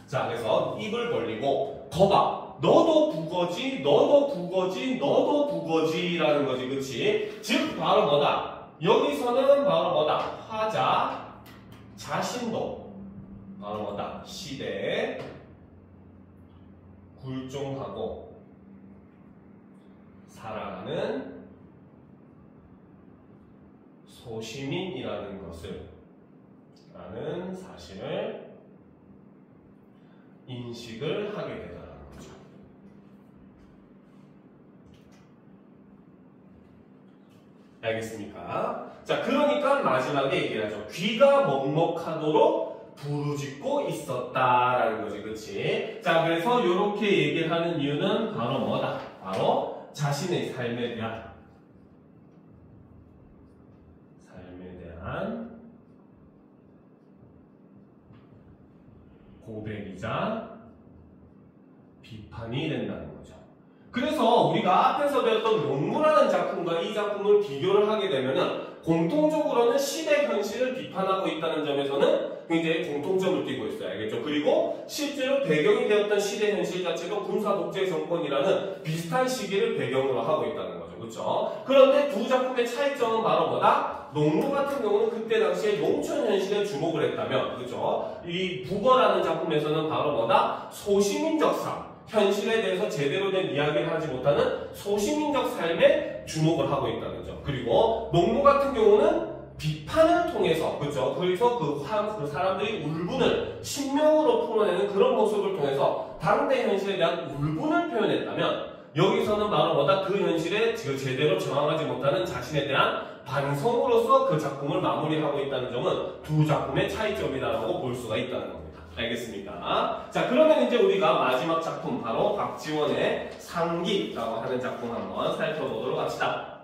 자, 그래서 입을 벌리고 거봐. 너도 북어지, 너도 북어지, 너도 북어지라는 거지, 그치? 즉 바로 뭐다? 여기서는 바로 뭐다? 화자 자신도 바로 뭐다? 시대 굴종하고 살아가는 소시민이라는 것을 라는 사실을 인식을 하게 되더라는 거죠. 알겠습니까? 자, 그러니까 마지막에 얘기를 하죠. 귀가 먹먹하도록 부르짖고 있었다라는 거지, 그치? 자, 그래서 이렇게 얘기를 하는 이유는 바로 뭐다? 바로 자신의 삶에 대한 고백이자 비판이 된다는 거죠. 그래서 우리가 앞에서 배웠던 농무라는 작품과 이 작품을 비교를 하게 되면은 공통적으로는 시대 현실을 비판하고 있다는 점에서는 굉장히 공통점을 띠고 있어요. 알겠죠? 그리고 실제로 배경이 되었던 시대 현실 자체도 군사 독재 정권이라는 비슷한 시기를 배경으로 하고 있다는 거죠. 그렇죠? 그런데 두 작품의 차이점은 바로 뭐다? 농무 같은 경우는 그때 당시에 농촌 현실에 주목을 했다면, 그렇죠? 이 북어라는 작품에서는 바로 뭐다? 소시민적 삶, 현실에 대해서 제대로 된 이야기를 하지 못하는 소시민적 삶에 주목을 하고 있다는 거죠. 그리고 농무 같은 경우는 비판을 통해서, 그렇죠? 그래서 그 사람들이 울분을 신명으로 풀어내는 그런 모습을 통해서 당대 현실에 대한 울분을 표현했다면, 여기서는 바로 뭐다? 그 현실에 지금 제대로 저항하지 못하는 자신에 대한 반성으로서 그 작품을 마무리하고 있다는 점은 두 작품의 차이점이라고 볼 수가 있다는 겁니다. 알겠습니까? 자, 그러면 이제 우리가 마지막 작품, 바로 박지원의 상기라고 하는 작품 한번 살펴보도록 합시다.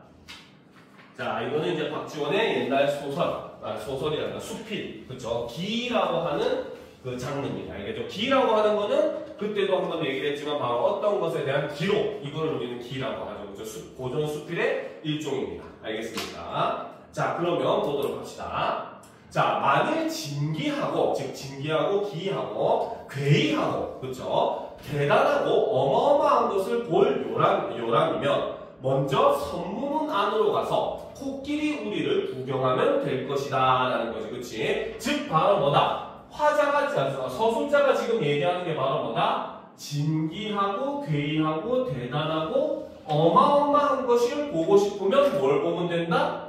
자, 이거는 이제 박지원의 옛날 소설이란다. 수필, 그쵸? 기라고 하는 그 장르입니다. 알겠죠? 기라고 하는 거는 그때도 한번 얘기를 했지만 바로 어떤 것에 대한 기록, 이걸 우리는 기라고 하죠. 그렇죠? 고전 수필의 일종입니다. 알겠습니까? 자, 그러면 보도록 합시다. 자, 만일 진기하고, 즉 진기하고 기하고 괴이하고, 그렇죠? 대단하고 어마어마한 것을 볼 요람이면 먼저 선무문 안으로 가서 코끼리 우리를 구경하면 될 것이다 라는 거지, 그치? 즉 바로 뭐다? 화자가, 서술자가 지금 얘기하는 게 바로 뭐다? 진기하고 괴이하고 대단하고 어마어마한 것을 보고 싶으면 뭘 보면 된다?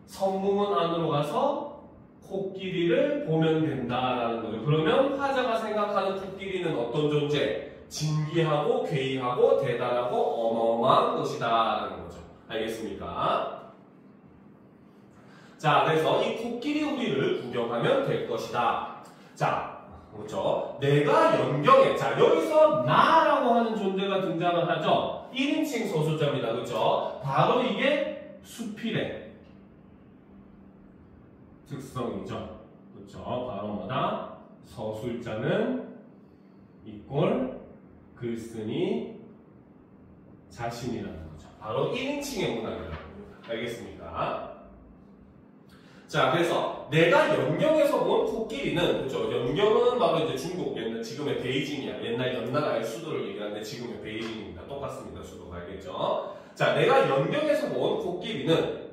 선무문 안으로 가서 코끼리를 보면 된다라는 거죠. 그러면 화자가 생각하는 코끼리는 어떤 존재? 진기하고 괴이하고 대단하고 어마어마한 것이다라는 거죠. 알겠습니까? 자, 그래서 이 코끼리 우리를 구경하면 될 것이다. 자, 그렇죠? 내가 연경에, 자, 여기서 나라고 하는 존재가 등장을 하죠. 1인칭 소수자입니다. 그렇죠? 바로 이게 수필의 특성이죠. 그렇죠? 바로 뭐다? 서술자는 이꼴 글쓴이 자신이라는 거죠. 바로 1인칭의 문학이라는 겁니다. 알겠습니까? 자, 그래서 내가 연경에서 본 코끼리는, 그렇죠? 연경은 바로 이제 중국, 옛날, 지금의 베이징이야. 옛날 연나라의 수도를 얘기하는데 지금의 베이징입니다. 똑같습니다. 수도가. 알겠죠? 자, 내가 연경에서 본 코끼리는,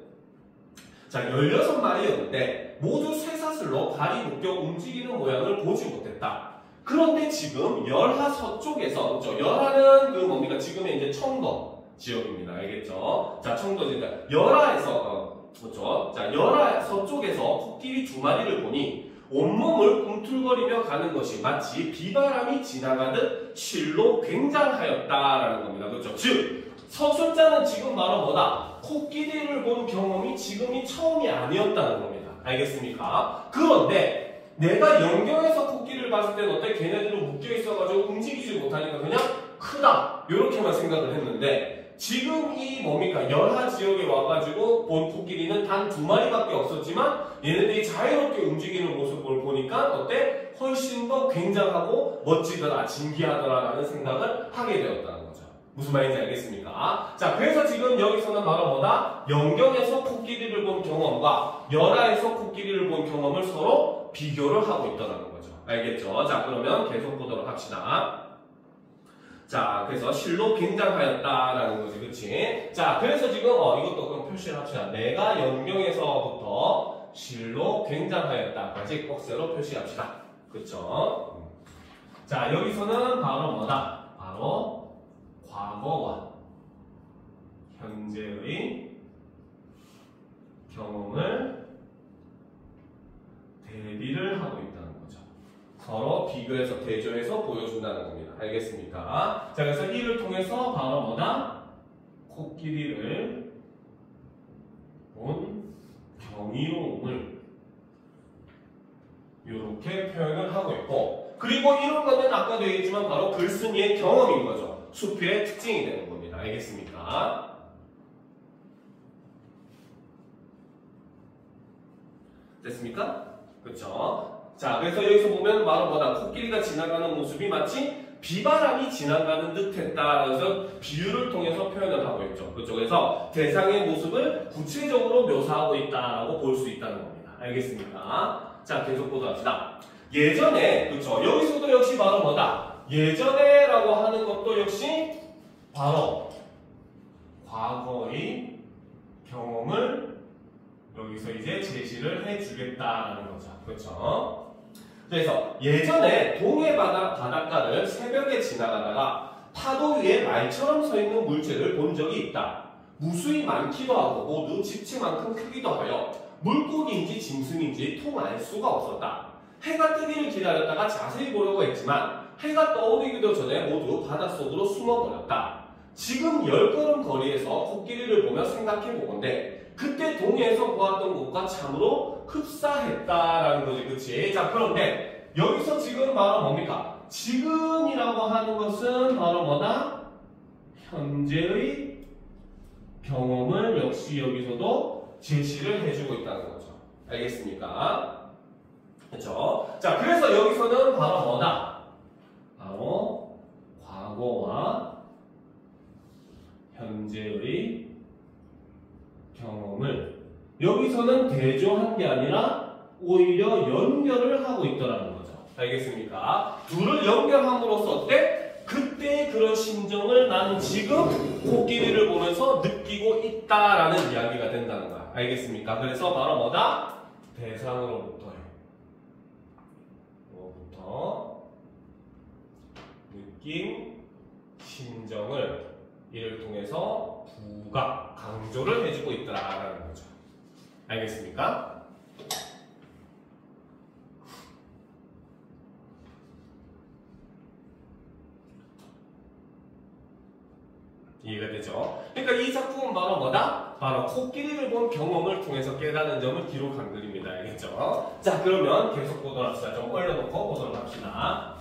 자, 16마리였는데 모두 쇠사슬로 발이 묶여 움직이는 모양을 보지 못했다. 그런데 지금 열하 서쪽에서, 그렇죠? 열하는 그 뭡니까? 지금의 이제 청도 지역입니다. 알겠죠? 자, 청도지입니다. 열하에서, 그렇죠? 자, 열하 서쪽에서 코끼리 2마리를 보니 온몸을 꿈틀거리며 가는 것이 마치 비바람이 지나가듯 실로 굉장하였다라는 겁니다. 그렇죠? 즉, 서술자는 지금 바로 뭐다? 코끼리를 본 경험이 지금이 처음이 아니었다는 겁니다. 알겠습니까? 그런데 내가 연경에서 코끼리를 봤을 때는 어때? 걔네들은 묶여있어가지고 움직이지 못하니까 그냥 크다 이렇게만 생각을 했는데 지금 이 뭡니까? 열하 지역에 와가지고 본 코끼리는 단 2마리밖에 없었지만 얘네들이 자유롭게 움직이는 모습을 보니까 어때? 훨씬 더 굉장하고 멋지더라, 진기하더라라는 생각을 하게 되었다는 거죠. 무슨 말인지 알겠습니까? 자, 그래서 지금 여기서는 바로 뭐다? 연경에서 코끼리를 본 경험과 열하에서 코끼리를 본 경험을 서로 비교를 하고 있다는 거죠. 알겠죠? 자, 그러면 계속 보도록 합시다. 자, 그래서 실로 굉장하였다라는 거지, 그치? 자, 그래서 지금 이것도 그럼 표시를 합시다. 내가 연경에서부터 실로 굉장하였다까지 꼭세로 표시합시다. 그쵸? 자, 여기서는 바로 뭐다? 바로 과거와 현재의 경험을 대비를 하고 있다는 거죠. 서로 비교해서 대조해서 보여준다는 겁니다. 알겠습니까? 자, 그래서 이를 통해서 바로 뭐다? 코끼리를 본 경이로움을 이렇게 표현을 하고 있고, 그리고 이런 거는 아까도 얘기했지만 바로 글쓴이의 경험인 거죠. 수필의 특징이 되는 겁니다. 알겠습니까? 됐습니까? 그쵸? 자, 그래서 여기서 보면 바로 뭐다? 코끼리가 지나가는 모습이 마치 비바람이 지나가는 듯 했다. 그래서 비유를 통해서 표현을 하고 있죠. 그쵸? 그래서 대상의 모습을 구체적으로 묘사하고 있다라고 볼 수 있다는 겁니다. 알겠습니까? 자, 계속 보도록 합시다. 예전에, 그쵸? 여기서도 역시 바로 뭐다? 예전에라고 하는 것도 역시 바로 과거의 경험을 여기서 이제 제시를 해주겠다라는 거죠. 그쵸? 그래서 예전에 동해 바닷가를 새벽에 지나가다가 파도 위에 말처럼 서 있는 물체를 본 적이 있다. 무수히 많기도 하고 모두 집채만큼 크기도 하여 물고기인지 짐승인지 통 알 수가 없었다. 해가 뜨기를 기다렸다가 자세히 보려고 했지만 해가 떠오르기도 전에 모두 바닷속으로 숨어버렸다. 지금 10걸음 거리에서 코끼리를 보며 생각해보건대 그때 동해에서 보았던 곳과 참으로 흡사했다라는 거지, 그치? 자, 그런데 여기서 지금 바로 뭡니까? 지금이라고 하는 것은 바로 뭐다? 현재의 경험을 역시 여기서도 제시를 해주고 있다는 거죠. 알겠습니까? 그렇죠? 자, 그래서 여기서는 바로 뭐다? 바로 과거와 현재의 경험을 여기서는 대조한 게 아니라 오히려 연결을 하고 있더라는 거죠. 알겠습니까? 둘을 연결함으로써 어때? 그때의 그런 심정을 나는 지금 코끼리를 보면서 느끼고 있다라는 이야기가 된다는 거야. 알겠습니까? 그래서 바로 뭐다? 대상으로부터 느낀 심정을 이를 통해서 부각, 강조를 해주고 있더라라는 거죠. 알겠습니까? 이해가 되죠? 그러니까 이 작품은 바로 뭐다? 바로 코끼리를 본 경험을 통해서 깨닫는 점을 기록한 글입니다. 알겠죠? 자, 그러면 계속 보도록 합시다. 좀 올려놓고 보도록 합시다.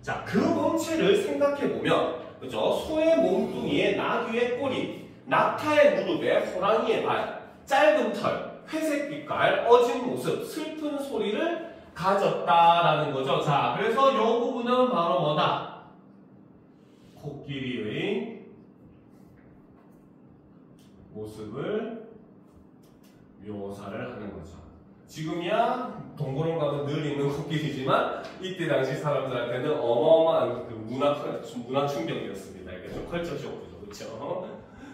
자, 그 몸체를 생각해보면, 그죠? 소의 몸뚱이에 나귀의 꼬리, 낙타의 무릎에 호랑이의 발, 짧은 털, 회색 빛깔, 어진 모습, 슬픈 소리를 가졌다라는 거죠. 자, 그래서 이 부분은 바로 뭐다? 코끼리의 모습을 묘사를 하는 거죠. 지금이야 동물원 가면 늘 있는 코끼리지만 이때 당시 사람들한테는 어마어마한 그 문화 충격이었습니다. 이게 좀 컬처 쇼크죠, 그렇죠?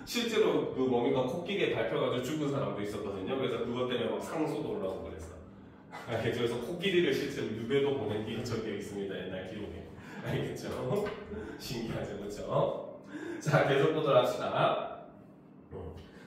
실제로 그 뭡니까 코끼리에 밟혀가지고 죽은 사람도 있었거든요. 그래서 그것 때문에 막 상소도 올라오고 그래서. 알겠죠? 그래서 코끼리를 실제로 유배도 보낸 게 적혀 있습니다. 옛날 기록에. 알겠죠? 신기하죠, 그렇죠? 자, 계속 보도록 합시다.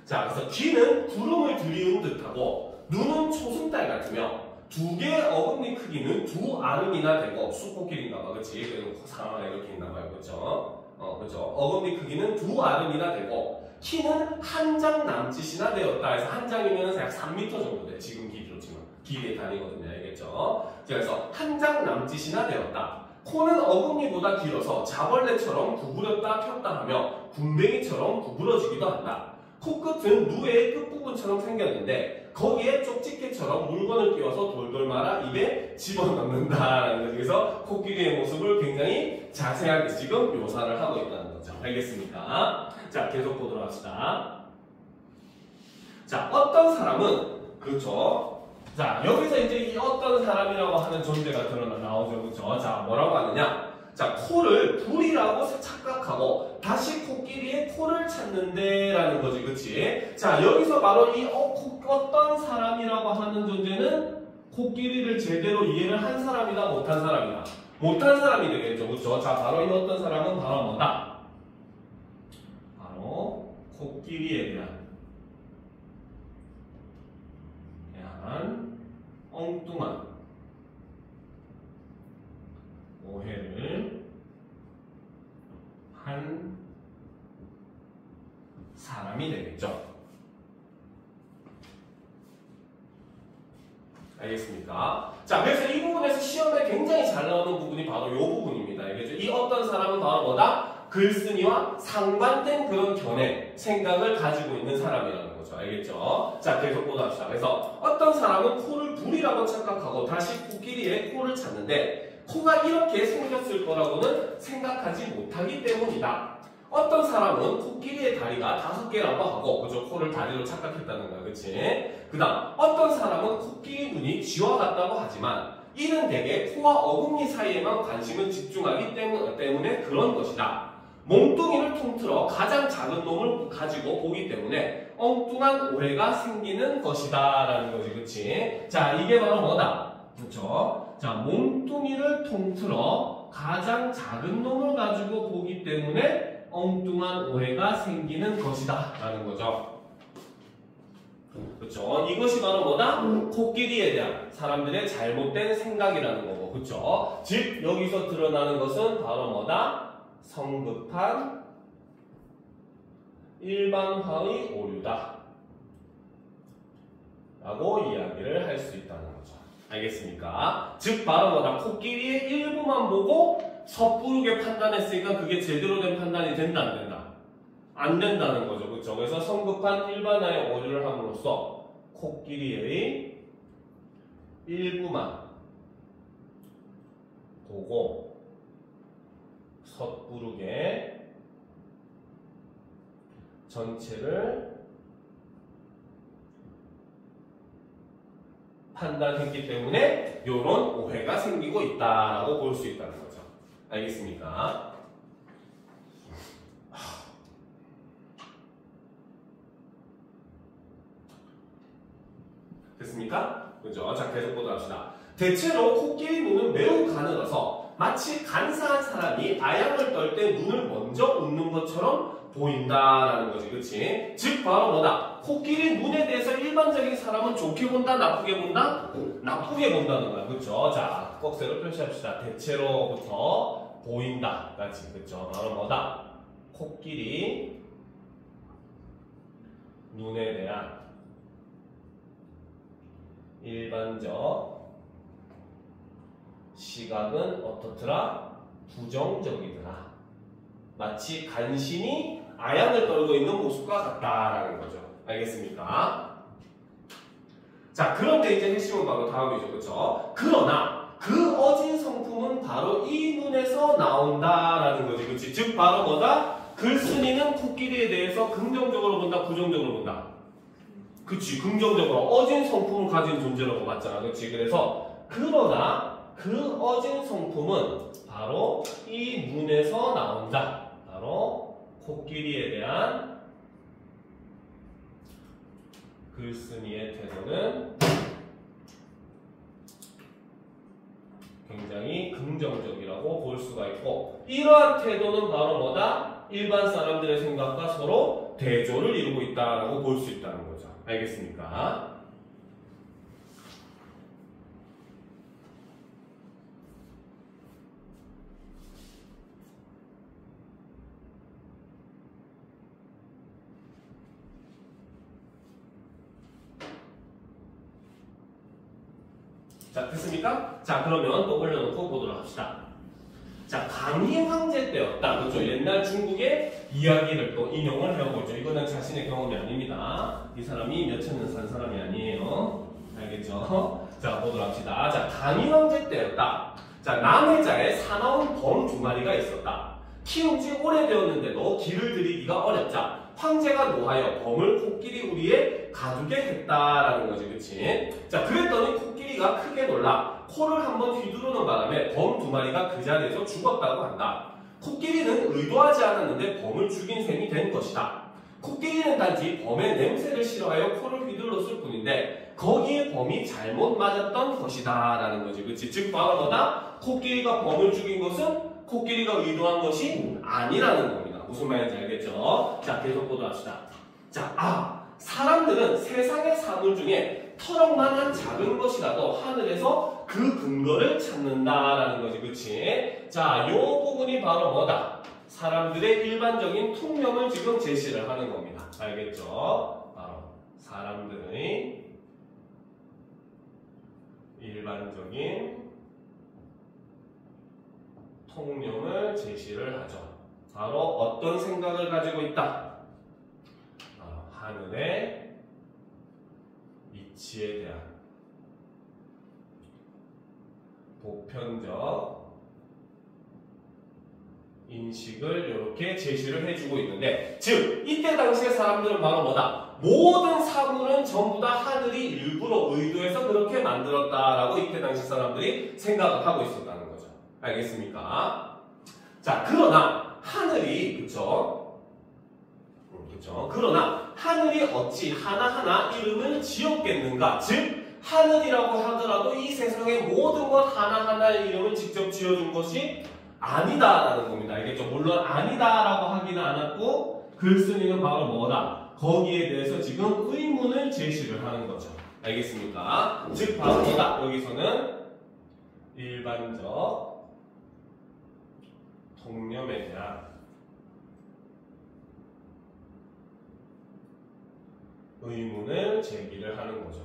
자, 그래서 귀는 구름을 들이운 듯하고 눈은 초승달 같으며 두 개의 어금니 크기는 두 아름이나 되고 수코끼리인가봐, 그렇지? 그리고 상황에 이렇게 있나봐요, 그렇죠? 그렇죠? 어금니 크기는 두 아름이나 되고 키는 한 장 남짓이나 되었다 해서 한 장이면 약 3m 정도 돼. 지금 길이로지만 길이의 단위거든요. 알겠죠? 그래서 한 장 남짓이나 되었다. 코는 어금니보다 길어서 자벌레처럼 구부렸다 폈다 하며 군뱅이처럼 구부러지기도 한다. 코끝은 누의 끝부분처럼 생겼는데 거기에 쪽집게처럼 물건을 끼워서 돌돌 말아 입에 집어넣는다라는 거죠. 그래서 코끼리의 모습을 굉장히 자세하게 지금 묘사를 하고 있다는 거죠. 알겠습니까? 자, 계속 보도록 합시다. 자, 어떤 사람은 그렇죠. 자, 여기서 이제 이 어떤 사람이라고 하는 존재가 나오죠. 그렇죠? 자, 뭐라고 하느냐? 자, 코를 불이라고 착각하고 다시 코끼리의 코를 찾는데 라는 거지. 그치? 자, 여기서 바로 이 어떤 사람이라고 하는 존재는 코끼리를 제대로 이해를 한 사람이다, 못한 사람이다. 못한 사람이 되겠죠. 그렇죠? 자, 바로 이 어떤 사람은 바로 뭐다? 바로 코끼리에 대한 엉뚱한 오해를 한 사람이 되겠죠. 알겠습니까? 자, 그래서 이 부분에서 시험에 굉장히 잘 나오는 부분이 바로 이 부분입니다. 알겠죠? 이 어떤 사람은 바로 뭐다? 글쓴이와 상반된 그런 견해, 생각을 가지고 있는 사람이라는 거죠. 알겠죠? 자, 계속 보도록 합시다. 그래서 어떤 사람은 코를 불이라고 착각하고 다시 코끼리의 코를 찾는데 코가 이렇게 생겼을 거라고는 생각하지 못하기 때문이다. 어떤 사람은 코끼리의 다리가 5개라고 하고, 그죠? 코를 다리로 착각했다는 거야. 그치? 그 다음, 어떤 사람은 코끼리 눈이 쥐와 같다고 하지만, 이는 대개 코와 어금니 사이에만 관심을 집중하기 때문에 그런 것이다. 몸뚱이를 통틀어 가장 작은 놈을 가지고 보기 때문에 엉뚱한 오해가 생기는 것이다. 라는 거지. 그치? 자, 이게 바로 뭐다? 그쵸? 자, 몸뚱이를 통틀어 가장 작은 놈을 가지고 보기 때문에 엉뚱한 오해가 생기는 것이다 라는 거죠. 그렇죠? 이것이 바로 뭐다? 코끼리에 대한 사람들의 잘못된 생각이라는 거고, 그렇죠? 즉 여기서 드러나는 것은 바로 뭐다? 성급한 일반화의 오류다 라고 이야기를 할 수 있다는 거죠. 알겠습니까? 즉 바로 뭐다? 코끼리의 일부만 보고 섣부르게 판단했으니까 그게 제대로 된 판단이 된다, 안 된다? 안 된다는 거죠. 그렇죠? 그래서 성급한 일반화의 오류를 함으로써 코끼리의 일부만 보고 섣부르게 전체를 판단했기 때문에 이런 오해가 생기고 있다라고 볼 수 있다는 거죠. 알겠습니까? 됐습니까? 그죠? 자, 계속 보도록 합시다. 대체로 코끼리 눈은 매우 가늘어서 마치 간사한 사람이 아양을 떨 때 눈을 먼저 웃는 것처럼 보인다라는 거지. 그치? 즉 바로 뭐다? 코끼리 눈에 대해서 일반적인 사람은 좋게 본다? 나쁘게 본다? 나쁘게 본다는 거야. 그쵸? 자, 꺽쇠로 표시합시다. 대체로부터 보인다 까지. 그쵸? 바로 뭐다? 코끼리 눈에 대한 일반적 시각은 어떻더라? 부정적이더라. 마치 간신히 아양을 떨고 있는 모습과 같다라는 거죠. 알겠습니까? 자, 그런데 이제 핵심은 바로 다음이죠. 그렇죠? 그러나 그 어진 성품은 바로 이 눈에서 나온다라는 거지. 그렇지? 즉 바로 뭐다? 글쓴이는 코끼리에 대해서 긍정적으로 본다, 부정적으로 본다. 그치, 긍정적으로 어진 성품을 가진 존재라고 봤잖아. 그치? 그래서 그러나 그 어진 성품은 바로 이 눈에서 나온다. 바로 코끼리에 대한 글쓴이의 태도는 굉장히 긍정적이라고 볼 수가 있고, 이러한 태도는 바로 뭐다? 일반 사람들의 생각과 서로 대조를 이루고 있다라고 볼 수 있다는 거죠. 알겠습니까? 자, 됐습니까? 자, 그러면 또 올려놓고 보도록 합시다. 자, 강희 황제 때였다. 그렇죠? 옛날 중국의 이야기를 또 인용을 해오고 있죠. 이거는 자신의 경험이 아닙니다. 이 사람이 몇천 년 산 사람이 아니에요. 알겠죠? 자, 보도록 합시다. 자, 강희 황제 때였다. 자, 남해자에 사나운 범 두 마리가 있었다. 키운 지 오래되었는데도 길을 들이기가 어렵자 황제가 노하여 범을 코끼리 우리에 가두게 했다라는 거지, 그치? 자, 그랬더니 코끼리가 크게 놀라 코를 한번 휘두르는 바람에 범 두 마리가 그 자리에서 죽었다고 한다. 코끼리는 의도하지 않았는데 범을 죽인 셈이 된 것이다. 코끼리는 단지 범의 냄새를 싫어하여 코를 휘둘렀을 뿐인데 거기에 범이 잘못 맞았던 것이다 라는 거지, 그치? 즉 바로 뭐다? 코끼리가 범을 죽인 것은 코끼리가 의도한 것이 아니라는 겁니다. 무슨 말인지 알겠죠? 자, 계속 보도록 합시다. 자, 사람들은 세상의 사물 중에 터럭만한 작은 것이라도 하늘에서 그 근거를 찾는다라는 거지, 그치? 자, 요 부분이 바로 뭐다? 사람들의 일반적인 통념을 지금 제시를 하는 겁니다. 알겠죠? 바로 사람들의 일반적인 통념을 제시를 하죠. 바로 어떤 생각을 가지고 있다? 하늘의 이치에 대한 보편적 인식을 이렇게 제시를 해주고 있는데, 즉 이때 당시의 사람들은 바로 뭐다? 모든 사물은 전부 다 하늘이 일부러 의도해서 그렇게 만들었다라고 이때 당시 사람들이 생각을 하고 있었다는 거죠. 알겠습니까? 자, 그러나 하늘이, 그쵸? 그러나 하늘이 어찌 하나하나 이름을 지었겠는가? 즉 하늘이라고 하더라도 이 세상의 모든 것 하나하나의 이름을 직접 지어준 것이 아니다라는 겁니다. 알겠죠? 물론 아니다라고 하기는 않았고 글쓴이는 바로 뭐다? 거기에 대해서 지금 의문을 제시를 하는 거죠. 알겠습니까? 즉 바로 뭐다? 여기서는 일반적 통념에 대한 의문을 제기를 하는 거죠.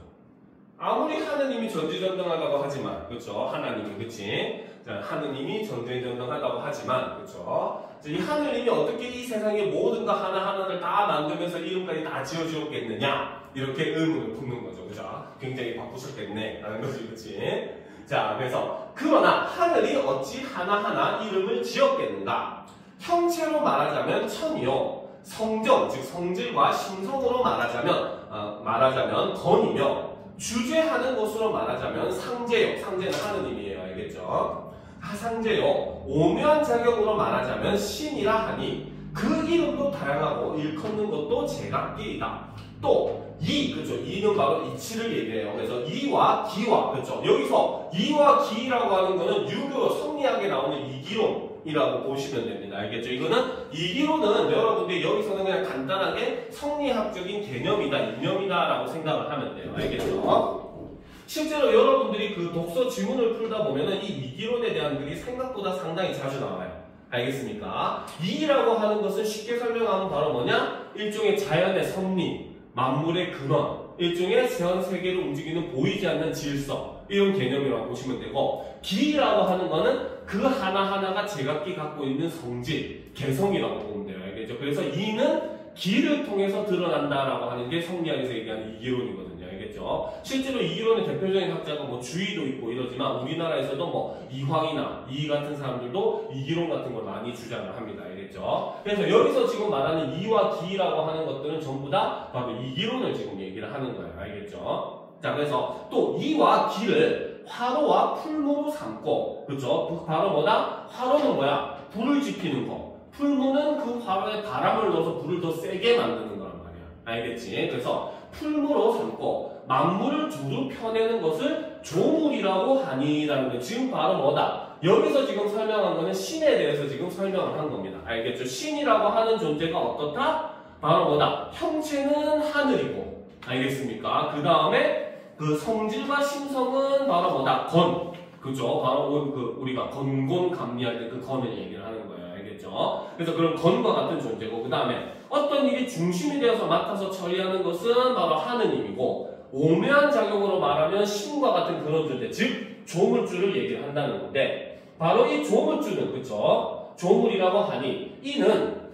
아무리 하느님이 전지전능하다고 하지만, 그렇죠? 하나님은, 그치? 자, 하느님이 전지전능하다고 하지만, 그렇죠? 이 하느님이 어떻게 이 세상의 모든 것 하나하나를 다 만들면서 이름까지 다 지어주었겠느냐? 이렇게 의문을 품는 거죠, 그죠? 굉장히 바쁘셨겠네, 라는 거지, 그치? 자, 그래서 그러나 하늘이 어찌 하나하나 이름을 지었겠는가? 형체로 말하자면 천이요, 성정, 즉 성질과 심성으로 말하자면 건이며, 주제하는 것으로 말하자면 상제요. 상제는 하느님이에요. 알겠죠? 상제요. 오묘한 자격으로 말하자면 신이라 하니 그 이름도 다양하고 일컫는 것도 제각기이다. 또 그렇죠? 이는 바로 이치를 얘기해요. 그래서 이와 기와, 그렇죠? 여기서 이와 기라고 하는 거는 유교 성리학에 나오는 이기론이라고 보시면 됩니다. 알겠죠? 이거는 이기론은 여러분들이 여기서는 그냥 간단하게 성리학적인 개념이다, 이념이다라고 생각을 하면 돼요. 알겠죠? 실제로 여러분들이 그 독서 지문을 풀다 보면은 이 이기론에 대한 글이 생각보다 상당히 자주 나와요. 알겠습니까? 이라고 하는 것은 쉽게 설명하면 바로 뭐냐? 일종의 자연의 섭리, 만물의 근원, 일종의 전 세계를 움직이는 보이지 않는 질서, 이런 개념이라고 보시면 되고, 기라고 하는 거는 그 하나하나가 제각기 갖고 있는 성질, 개성이라고 보면 돼요. 알겠죠? 그래서 이는 기를 통해서 드러난다라고 하는 게 성리학에서 얘기하는 이기론이거든요. 알겠죠? 실제로 이기론의 대표적인 학자가 뭐 주의도 있고 이러지만 우리나라에서도 뭐 이황이나 이 같은 사람들도 이기론 같은 걸 많이 주장을 합니다. 알겠죠? 그래서 여기서 지금 말하는 이와 기라고 하는 것들은 전부 다 바로 이기론을 지금 얘기를 하는 거예요. 알겠죠? 자, 그래서 또 이와 기를 화로와 풀무로 삼고, 그렇죠? 바로 뭐다? 화로는 뭐야? 불을 지피는 거. 풀무는 그 화로에 바람을 넣어서 불을 더 세게 만드는 거란 말이야. 알겠지? 그래서 풀무로 삼고 만물을 두루 펴내는 것을 조물이라고 하니라는 거. 지금 바로 뭐다? 여기서 지금 설명한 거는 신에 대해서 지금 설명을 한 겁니다. 알겠죠? 신이라고 하는 존재가 어떻다? 바로 뭐다? 형체는 하늘이고, 알겠습니까? 그 다음에 그 성질과 심성은 바로 뭐다? 건. 그죠? 바로 우리가 건곤감리할 때 그 건을 얘기를 하는 거예요. 알겠죠? 그래서 그런 건과 같은 존재고, 그 다음에 어떤 일이 중심이 되어서 맡아서 처리하는 것은 바로 하느님이고, 오묘한 작용으로 말하면 신과 같은 그런 존재, 즉 조물주를 얘기를 한다는 건데 바로 이 조물주는 그쵸? 조물이라고 하니 이는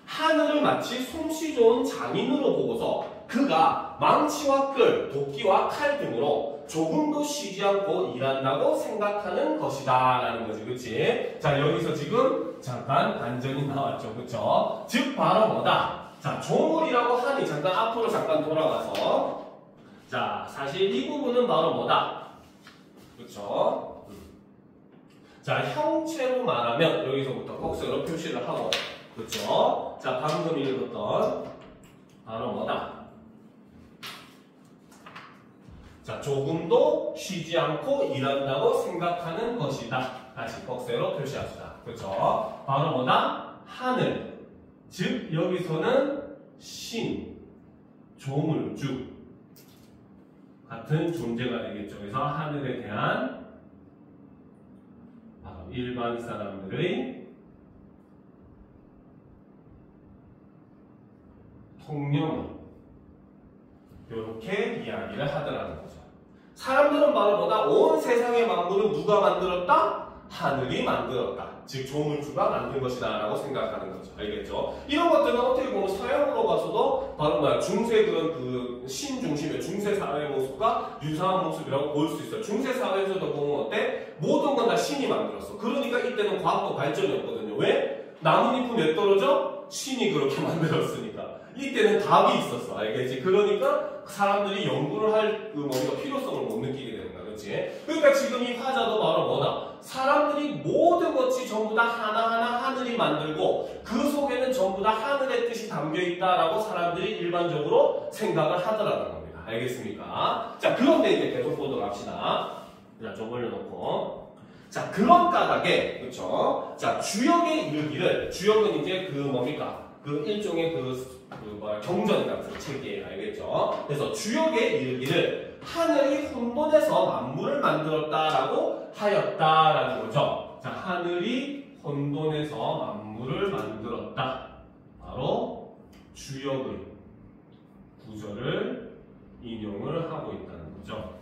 하늘을 마치 솜씨 좋은 장인으로 보고서 그가 망치와 끌, 도끼와 칼 등으로 조금도 쉬지 않고 일한다고 생각하는 것이다 라는 거지, 그치? 자, 여기서 지금 잠깐 반전이 나왔죠, 그쵸? 즉 바로 뭐다? 자, 조물이라고 하니 잠깐 앞으로 잠깐 돌아가서 자, 사실 이 부분은 바로 뭐다? 그쵸? 자, 형체로 말하면 여기서부터 곡선으로 표시를 하고 그쵸? 자, 방금 읽었던 바로 뭐다? 자, 조금도 쉬지 않고 일한다고 생각하는 것이다. 다시 곡선으로 표시합시다. 그쵸? 바로 뭐다? 하늘. 즉, 여기서는 신, 조물주 같은 존재가 되겠죠. 그래서 하늘에 대한 바로 일반 사람들의 통념을 이렇게 이야기를 하더라는 거죠. 사람들은 바로 뭐다? 온 세상의 만물을 누가 만들었다? 하늘이 만들었다. 즉 조물주가 만든 것이다 라고 생각하는 거죠. 알겠죠? 이런 것들은 어떻게 보면 서양으로 봐서도 바로 뭐야? 중세 그런 그 신중심의 중세 사회의 모습과 유사한 모습이라고 볼 수 있어요. 중세 사회에서도 보면 어때? 모든 건 다 신이 만들었어. 그러니까 이때는 과학도 발전이 없거든요. 왜? 나뭇잎은 왜 떨어져? 신이 그렇게 만들었으니까. 이때는 답이 있었어. 알겠지? 그러니까 사람들이 연구를 할 그 뭔가 필요성을 못 느끼게 되는 거야. 그렇지? 그러니까 지금 이 화자도 바로 뭐다? 사람들이 모든 것이 전부 다 하나하나 하늘이 만들고 그 속에는 전부 다 하늘의 뜻이 담겨 있다라고 사람들이 일반적으로 생각을 하더라는 겁니다. 알겠습니까? 자, 그런데 이제 계속 보도록 합시다. 자, 좀 올려놓고. 자, 그런 까닭에, 그쵸? 자, 주역에 이르기를, 주역은 이제 그 뭡니까? 그 일종의 경전 같은 책이에요. 알겠죠? 그래서 주역에 이르기를 하늘이 혼돈해서 만물을 만들었다라고 하였다라는 거죠. 자, 하늘이 혼돈해서 만물을 만들었다. 바로 주역의 구절을 인용을 하고 있다는 거죠.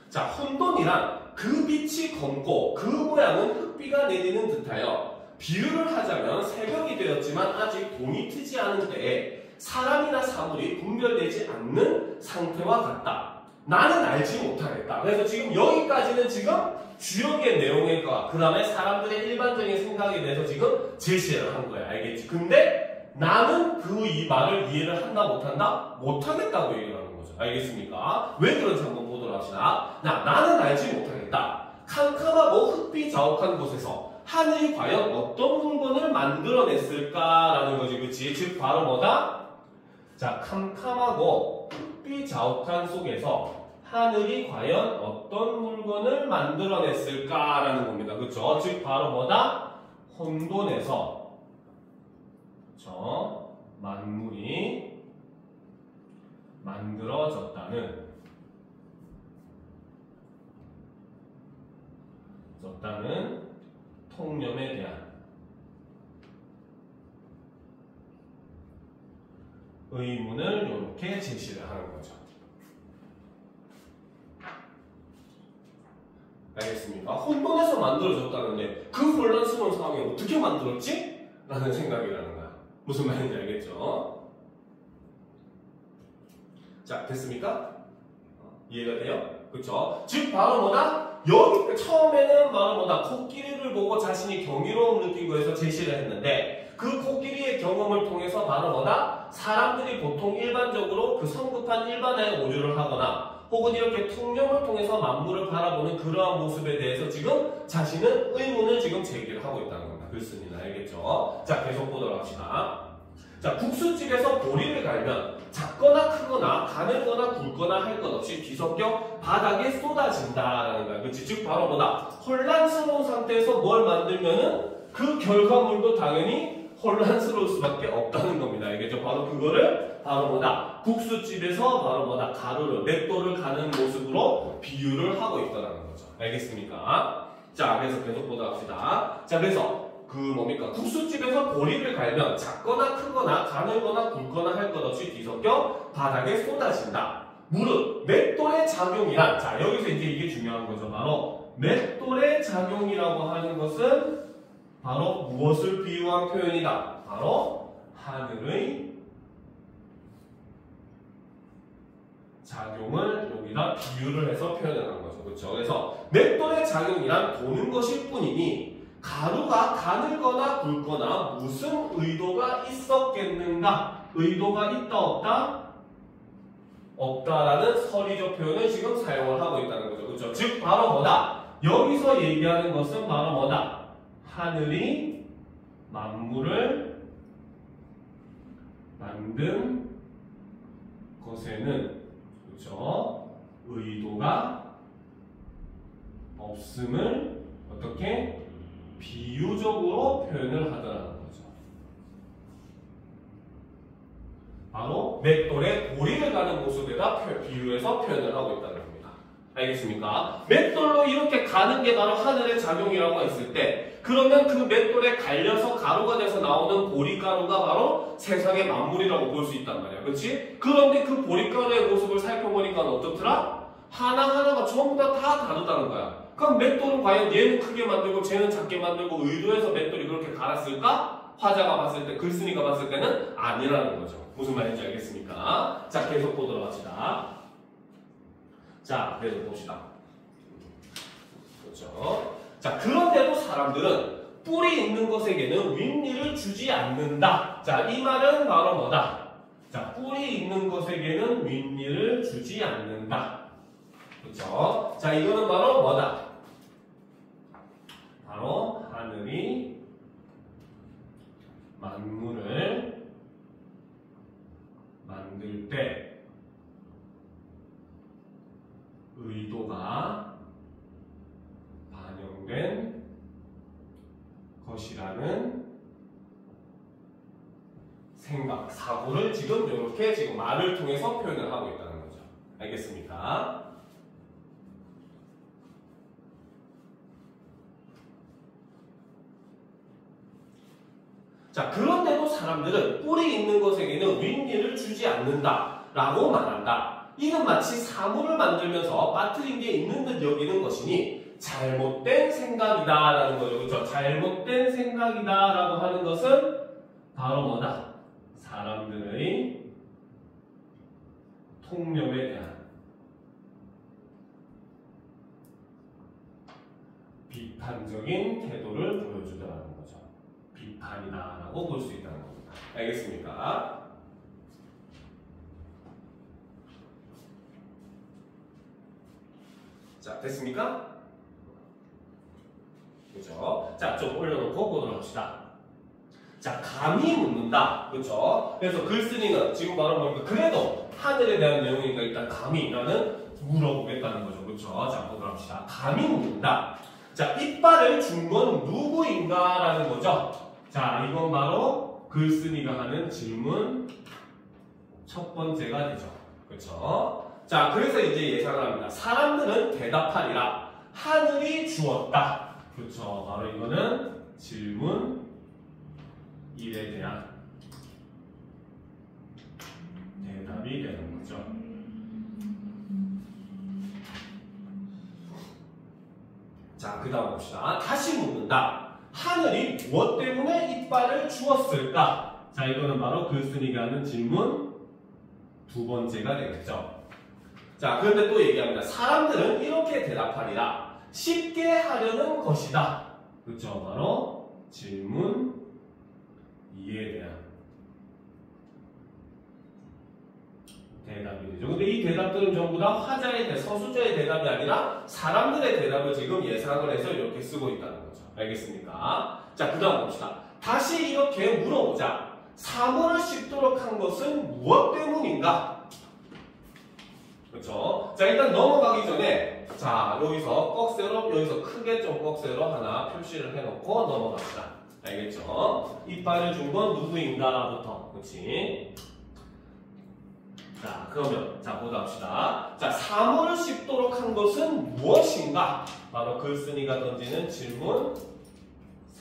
자, 혼돈이란 그 빛이 검고 그 모양은 흙비가 내리는 듯하여 비유를 하자면 새벽이 되었지만 아직 동이 트지 않은 때에 사람이나 사물이 분별되지 않는 상태와 같다. 나는 알지 못하겠다. 그래서 지금 여기까지는 지금 주역의 내용과 그 다음에 사람들의 일반적인 생각에 대해서 지금 제시를 한 거야. 알겠지? 근데 나는 그 이 말을 이해를 한다 못한다? 못하겠다고 얘기를 하는 거죠. 알겠습니까? 왜 그런지 한번 보도록 합시다. 나는 알지 못하겠다. 캄캄하고 흙비 자욱한 곳에서 하늘이 과연 어떤 물건을 만들어냈을까라는 거지. 그치? 즉 바로 뭐다? 자, 캄캄하고 흙비 자욱한 속에서 하늘이 과연 어떤 물건을 만들어냈을까라는 겁니다. 그쵸? 즉 바로 뭐다? 혼돈에서 그쵸? 만물이 만들어졌다는 통념에 대한 의문을 이렇게 제시를 하는 거죠. 알겠습니까? 혼돈해서 만들어졌다는데 그 혼란스러운 상황이 어떻게 만들었지? 라는 생각이라는 거야. 무슨 말인지 알겠죠? 자, 됐습니까? 이해가 돼요? 그쵸? 즉 바로 뭐다? 여기 처음에는 바로 뭐다? 코끼리를 보고 자신이 경이로움 느끼고 해서 제시를 했는데 그 코끼리의 경험을 통해서 바로 뭐다? 사람들이 보통 일반적으로 그 성급한 일반에 오류를 하거나 혹은 이렇게 통념을 통해서 만물을 바라보는 그러한 모습에 대해서 지금 자신은 의문을 지금 제기를 하고 있다는 겁니다. 글쓴이는 알겠죠? 자, 계속 보도록 합시다. 자, 국수집에서 보리를 갈면 작거나 크거나 가늘거나 굵거나 할 것 없이 뒤섞여 바닥에 쏟아진다라는 거야. 그치? 즉 바로 뭐다? 혼란스러운 상태에서 뭘 만들면은 그 결과물도 당연히 혼란스러울 수밖에 없다는 겁니다. 알겠죠? 바로 그거를 바로 뭐다? 국수집에서 바로 뭐다? 가루를, 맷돌을 가는 모습으로 비유를 하고 있다는 거죠. 알겠습니까? 자, 그래서 계속 보도록 합시다. 자, 그래서 그 뭡니까? 국수집에서 보리를 갈면 작거나 크거나 가늘거나 굵거나 할 것 없이 뒤섞여 바닥에 쏟아진다. 무릇 맷돌의 작용이란, 자 여기서 이제 이게 중요한 거죠. 바로 맷돌의 작용이라고 하는 것은 바로 무엇을 비유한 표현이다. 바로 하늘의 작용을 여기다 비유를 해서 표현을 한 거죠. 그렇죠? 그래서 맷돌의 작용이란 도는 것일 뿐이니 가루가 가늘거나 굵거나 무슨 의도가 있었겠는가? 의도가 있다 없다? 없다라는 서리적 표현을 지금 사용을 하고 있다는 거죠. 그렇죠? 즉 바로 뭐다? 여기서 얘기하는 것은 바로 뭐다? 하늘이 만물을 만든 것에는, 그렇죠? 의도가 없음을 어떻게? 비유적으로 표현을 하더라는 거죠. 바로 맷돌에 보리를 가는 모습에다 비유해서 표현을 하고 있다는 겁니다. 알겠습니까? 맷돌로 이렇게 가는 게 바로 하늘의 작용이라고 했을 때, 그러면 그 맷돌에 갈려서 가루가 돼서 나오는 보리가루가 바로 세상의 만물이라고 볼 수 있단 말이야. 그렇지? 그런데 그 보리가루의 모습을 살펴보니까 어떻더라? 하나하나가 전부 다 다르다는 거야. 그럼 맷돌은 과연 얘는 크게 만들고 쟤는 작게 만들고 의도해서 맷돌이 그렇게 갈았을까? 화자가 봤을 때, 글쓴이가 봤을 때는 아니라는 거죠. 무슨 말인지 알겠습니까? 자, 계속 보도록 합시다. 자, 계속 봅시다. 그렇죠? 자, 그런데도 사람들은 뿔이 있는 것에게는 윗니를 주지 않는다. 자, 이 말은 바로 뭐다? 자, 뿔이 있는 것에게는 윗니를 주지 않는다. 그렇죠? 자, 이거는 바로 뭐다? 바로 하늘이 만물을 만들 때 의도가 반영된 것이라는 생각, 사고를 지금 이렇게 지금 말을 통해서 표현을 하고 있다는 거죠. 알겠습니까? 자, 그런데도 사람들은 뿔이 있는 것에게는 윗니를 주지 않는다 라고 말한다. 이는 마치 사물을 만들면서 빠뜨린 게 있는 듯 여기는 것이니 잘못된 생각이다 라는 거죠. 그렇죠? 잘못된 생각이다 라고 하는 것은 바로 뭐다? 사람들의 통념에 대한 비판적인 태도를 보여주더라는 거죠. 비판이다 라고 볼 수 있다는 겁니다. 알겠습니까? 자, 됐습니까? 그죠? 자, 좀 올려놓고 보도록 합시다. 자, 감히 묻는다. 그죠? 그래서 글쓴이는 지금 바로 뭡니까? 그래도 하늘에 대한 내용이니까 일단 감히 나는 물어보겠다는 거죠. 그죠? 자, 보도록 합시다. 감히 묻는다. 자, 이빨을 준 건 누구인가? 라는 거죠. 자, 이건 바로 글쓴이가 하는 질문 첫 번째가 되죠. 그렇죠? 자, 그래서 이제 예상을 합니다. 사람들은 대답하리라. 하늘이 주었다. 그렇죠? 바로 이거는 질문 1에 대한 대답이 되는 거죠. 자, 그 다음 봅시다. 다시 묻는다. 하늘이 무엇 때문에 이빨을 주었을까? 자, 이거는 바로 글쓴이가 하는 질문 두 번째가 되겠죠. 자, 그런데 또 얘기합니다. 사람들은 이렇게 대답하리라. 쉽게 하려는 것이다. 그렇죠? 바로 질문 2에 대한 대답이 되죠. 근데 이 대답들은 전부 다 화자의 서술자의 대답이 아니라 사람들의 대답을 지금 예상을 해서 이렇게 쓰고 있다는 거죠. 알겠습니까? 자, 그 다음 봅시다. 다시 이렇게 물어보자. 사물을 씹도록 한 것은 무엇 때문인가? 그렇죠? 자, 일단 넘어가기 전에 자, 여기서 꺽쇠로 여기서 크게 좀 꺽쇠로 하나 표시를 해놓고 넘어갑시다. 알겠죠? 이빨을 준 건 누구인가부터. 그렇지? 자, 그러면 자, 보다 합시다. 자, 사물을 씹도록 한 것은 무엇인가? 바로 글쓴이가 던지는 질문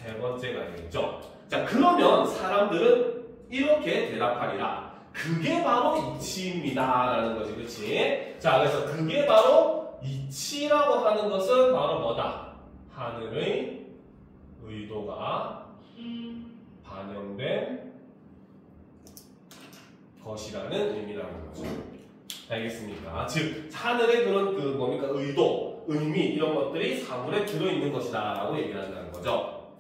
세 번째가 되겠죠. 자, 그러면 사람들은 이렇게 대답하리라. 그게 바로 이치입니다. 라는 거지, 그치? 자, 그래서 그게 바로 이치라고 하는 것은 바로 뭐다? 하늘의 의도가 반영된 것이라는 의미라는 거죠. 알겠습니까? 즉, 하늘의 그런 뭡니까? 의도, 의미, 이런 것들이 사물에 들어있는 것이다. 라고 얘기를 한다는 거죠.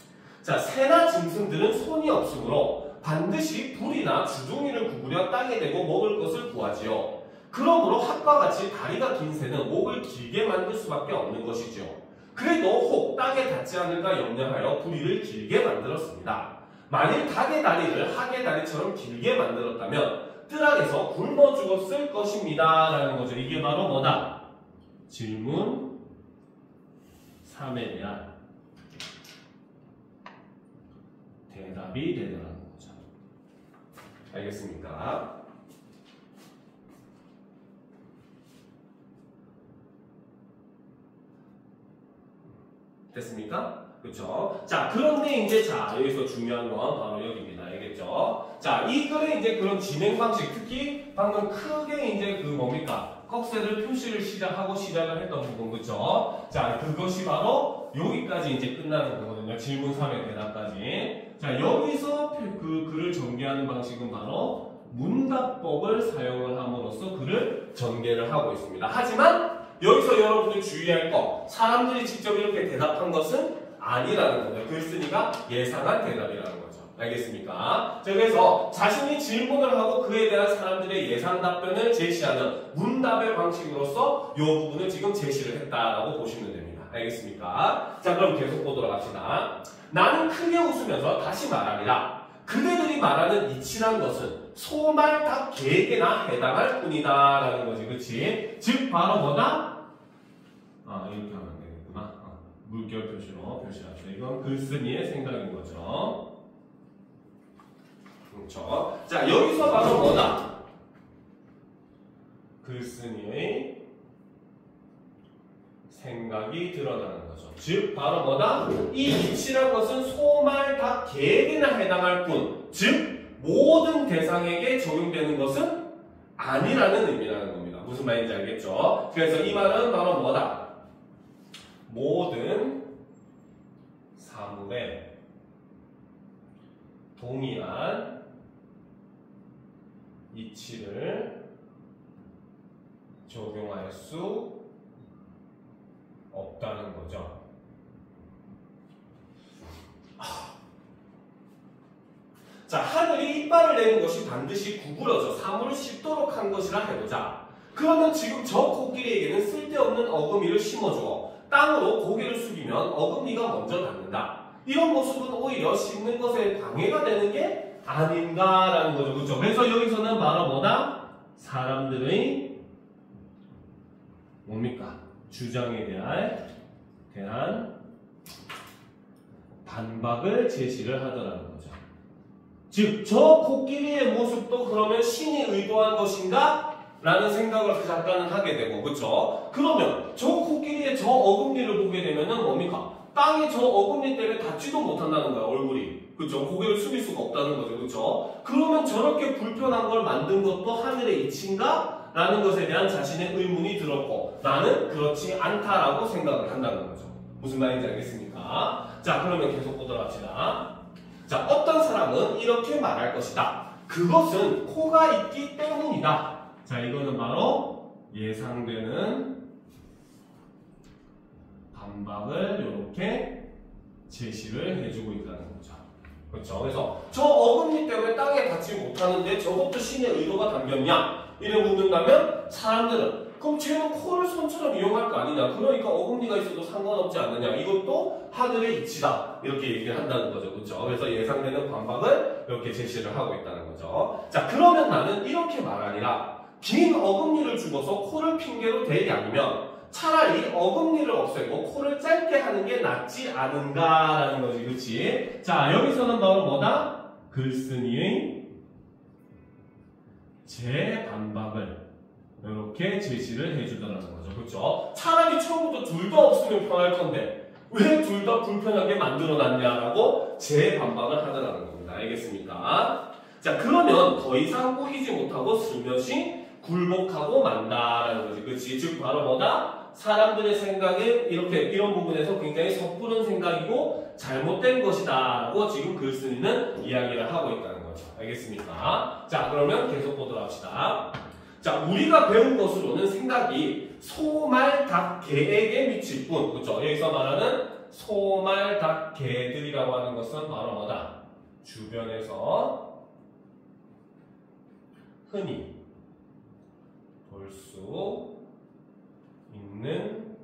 자, 새나 짐승들은 손이 없으므로 반드시 불이나 주둥이를 구부려 땅에 대고 먹을 것을 구하지요. 그러므로 학과 같이 다리가 긴 새는 목을 길게 만들 수밖에 없는 것이지요. 그래도 혹 땅에 닿지 않을까 염려하여 부리를 길게 만들었습니다. 만일 닭의 다리를 학의 다리처럼 길게 만들었다면 뜰 안에서 굶어 죽었을 것입니다. 라는 거죠. 이게 바로 뭐다? 질문 3에 대한 대답이 되더라는 거죠. 알겠습니까? 됐습니까? 그쵸? 자, 그런데 이제, 자, 여기서 중요한 건 바로 여기입니다. 알겠죠? 자, 이 글의 이제 그런 진행 방식, 특히 방금 크게 이제 뭡니까? 꺽쇠를 표시를 시작을 했던 부분, 그쵸? 자, 그것이 바로 여기까지 이제 끝나는 거거든요. 질문 3의 대답까지. 자, 여기서 그 글을 전개하는 방식은 바로 문답법을 사용을 함으로써 글을 전개를 하고 있습니다. 하지만 여기서 여러분들 주의할 거, 사람들이 직접 이렇게 대답한 것은 아니라는 거예요. 글쓴이가 예상한 대답이라는 거죠. 알겠습니까? 자, 그래서 자신이 질문을 하고 그에 대한 사람들의 예상 답변을 제시하는 문답의 방식으로서 이 부분을 지금 제시를 했다라고 보시면 됩니다. 알겠습니까? 자, 그럼 계속 보도록 합시다. 나는 크게 웃으면서 다시 말하리라. 그대들이 말하는 이치란 것은 소말 닭 개에게나 해당할 뿐이다 라는 거지, 그치? 즉 바로 뭐다? 이렇게 하면 되겠구나. 물결 표시로 표시하죠. 이건 글쓴이의 생각인 거죠. 그렇죠. 자, 여기서 바로 뭐다? 글쓴이의 생각이 드러나는 거죠. 즉 바로 뭐다? 이 이치란 것은 소말 닭 개에게나 해당할 뿐, 즉 모든 대상에게 적용되는 것은 아니라는 의미라는 겁니다. 무슨 말인지 알겠죠? 그래서 이 말은 바로 뭐다? 모든 사물에 동일한 이치를 적용할 수 없다는 거죠. 자, 하늘이 이빨을 내는 것이 반드시 구부러져 사물을 씹도록 한 것이라 해보자. 그러면 지금 저 코끼리에게는 쓸데없는 어금니를 심어주어 땅으로 고개를 숙이면 어금니가 먼저 닿는다. 이런 모습은 오히려 씹는 것에 방해가 되는 게 아닌가라는 거죠. 그렇죠? 그래서 여기서는 바로 뭐다? 사람들의 뭡니까? 주장에 대한 반박을 제시를 하더라는 거죠. 즉, 저 코끼리의 모습도 그러면 신이 의도한 것인가? 라는 생각을 잠깐은 하게 되고, 그쵸? 그러면 저 코끼리의 저 어금니를 보게 되면은 뭡니까? 땅에 저 어금니 때문에 닿지도 못한다는 거야, 얼굴이. 그쵸? 고개를 숙일 수가 없다는 거죠, 그쵸? 그러면 저렇게 불편한 걸 만든 것도 하늘의 이치인가? 라는 것에 대한 자신의 의문이 들었고, 나는 그렇지 않다라고 생각을 한다는 거죠. 무슨 말인지 알겠습니까? 자, 그러면 계속 보도록 합시다. 자, 어떤 사람은 이렇게 말할 것이다. 그것은 코가 있기 때문이다. 자, 이거는 바로 예상되는 반박을 이렇게 제시를 해주고 있다는 거죠. 그렇죠? 그래서 저 어금니 때문에 땅에 닿지 못하는데 저것도 신의 의도가 담겼냐? 이래 묻는다면 사람들은 그럼 쟤는 코를 손처럼 이용할 거 아니냐? 그러니까 어금니가 있어도 상관없지 않느냐? 이것도 하늘의 이치다. 이렇게 얘기를 한다는 거죠. 그렇죠? 그래서 예상되는 반박을 이렇게 제시를 하고 있다는 거죠. 자, 그러면 나는 이렇게 말하리라. 긴 어금니를 주고서 코를 핑계로 댈 양이면 차라리 어금니를 없애고 코를 짧게 하는 게 낫지 않은가라는 거지. 그치? 자, 여기서는 바로 뭐다? 글쓴이의 재반박을 이렇게 제시를 해주더라는 거죠. 그렇죠? 차라리 처음부터 둘 다 없으면 편할 건데 왜 둘 다 불편하게 만들어놨냐라고 재반박을 하더라는 겁니다. 알겠습니까? 자, 그러면 더 이상 꼬이지 못하고 슬며시 굴복하고 만다라는 거지. 그치? 즉 바로 뭐다? 사람들의 생각은 이렇게 이런 부분에서 굉장히 섣부른 생각이고 잘못된 것이다 라고 지금 글쓴이는 이야기를 하고 있다는 거죠. 알겠습니까? 자, 그러면 계속 보도록 합시다. 자, 우리가 배운 것으로는 생각이 소말, 닭, 개에게 미칠 뿐. 그렇죠? 여기서 말하는 소말, 닭, 개들이라고 하는 것은 바로 뭐다? 주변에서 흔히 볼 수 있는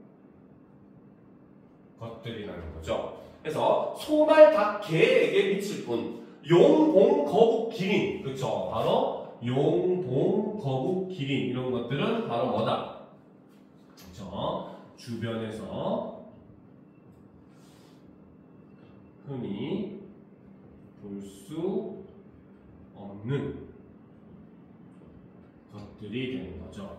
것들이라는 거죠. 그래서 소말, 닭, 개에게 미칠 뿐. 용, 봉, 거북, 기린. 그렇죠? 바로 용, 봉, 거북, 기린 이런 것들은 바로 뭐다? 그렇죠? 주변에서 흔히 볼 수 없는 것들이 되는 거죠.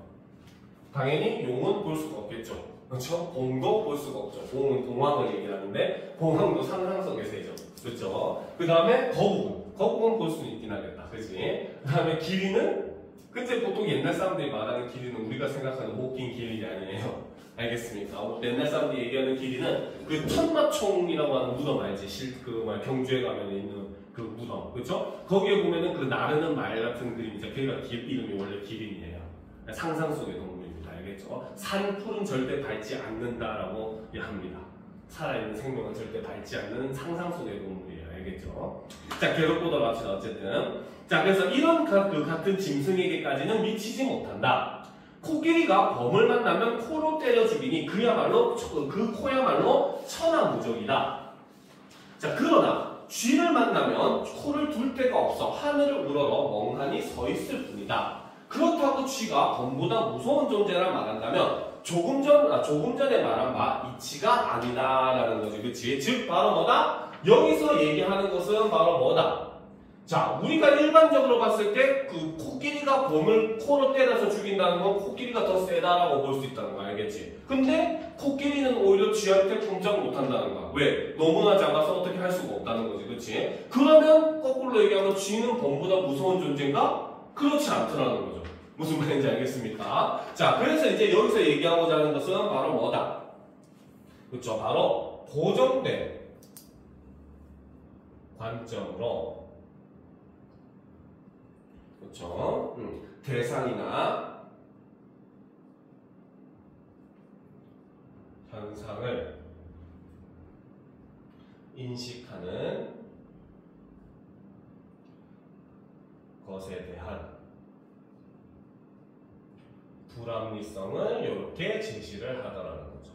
당연히 용은 볼 수가 없겠죠. 그렇죠? 봉도 볼 수가 없죠. 봉은 봉황을 얘기하는데 봉황도 상상 속의 새죠. 그렇죠? 그 다음에 거북은 볼 수는 있긴 하겠다. 그치? 그 다음에 기린은 근데 보통 옛날 사람들이 말하는 기린은 우리가 생각하는 못 긴 기린이 아니에요. 알겠습니까? 옛날 사람들이 얘기하는 기린은 그 천마총이라고 하는 무덤 알지? 경주에 가면 있는 그 무덤. 그쵸? 거기에 보면은 그 나르는 말 같은 그림이죠. 걔가 이름이 원래 기린이에요. 상상 속의 동물입니다. 알겠죠? 산 풀은 절대 밟지 않는다라고 합니다. 살아있는 생명은 절대 밟지 않는 상상 속의 동물이에요. 알겠죠? 자, 계속 보도록 합시다. 어쨌든. 자, 그래서 이런 같은 짐승에게까지는 미치지 못한다. 코끼리가 범을 만나면 코로 때려 죽이니 그야말로 그 코야말로 천하무적이다. 자, 그러나 쥐를 만나면 코를 둘 데가 없어 하늘을 우러러 멍하니 서 있을 뿐이다. 그렇다고 쥐가 범보다 무서운 존재라 말한다면 조금 전에 말한 바 이치가 아니다라는 거지. 그치? 즉 바로 뭐다? 여기서 얘기하는 것은 바로 뭐다? 자, 우리가 일반적으로 봤을 때 그 코끼리가 범을 코로 때려서 죽인다는 건 코끼리가 더 세다라고 볼 수 있다는 거 알겠지? 근데 코끼리는 오히려 쥐한테 꼼짝 못한다는 거야. 왜? 너무나 작아서 어떻게 할 수가 없다는 거지. 그치? 그러면 거꾸로 얘기하면 쥐는 범보다 무서운 존재인가? 그렇지 않더라는 거죠. 무슨 말인지 알겠습니까? 자, 그래서 이제 여기서 얘기하고자 하는 것은 바로 뭐다? 그렇죠? 바로 고정된 관점으로 그렇죠? 대상이나 현상을 인식하는 것에 대한 불합리성을 이렇게 제시를 하더라는 거죠.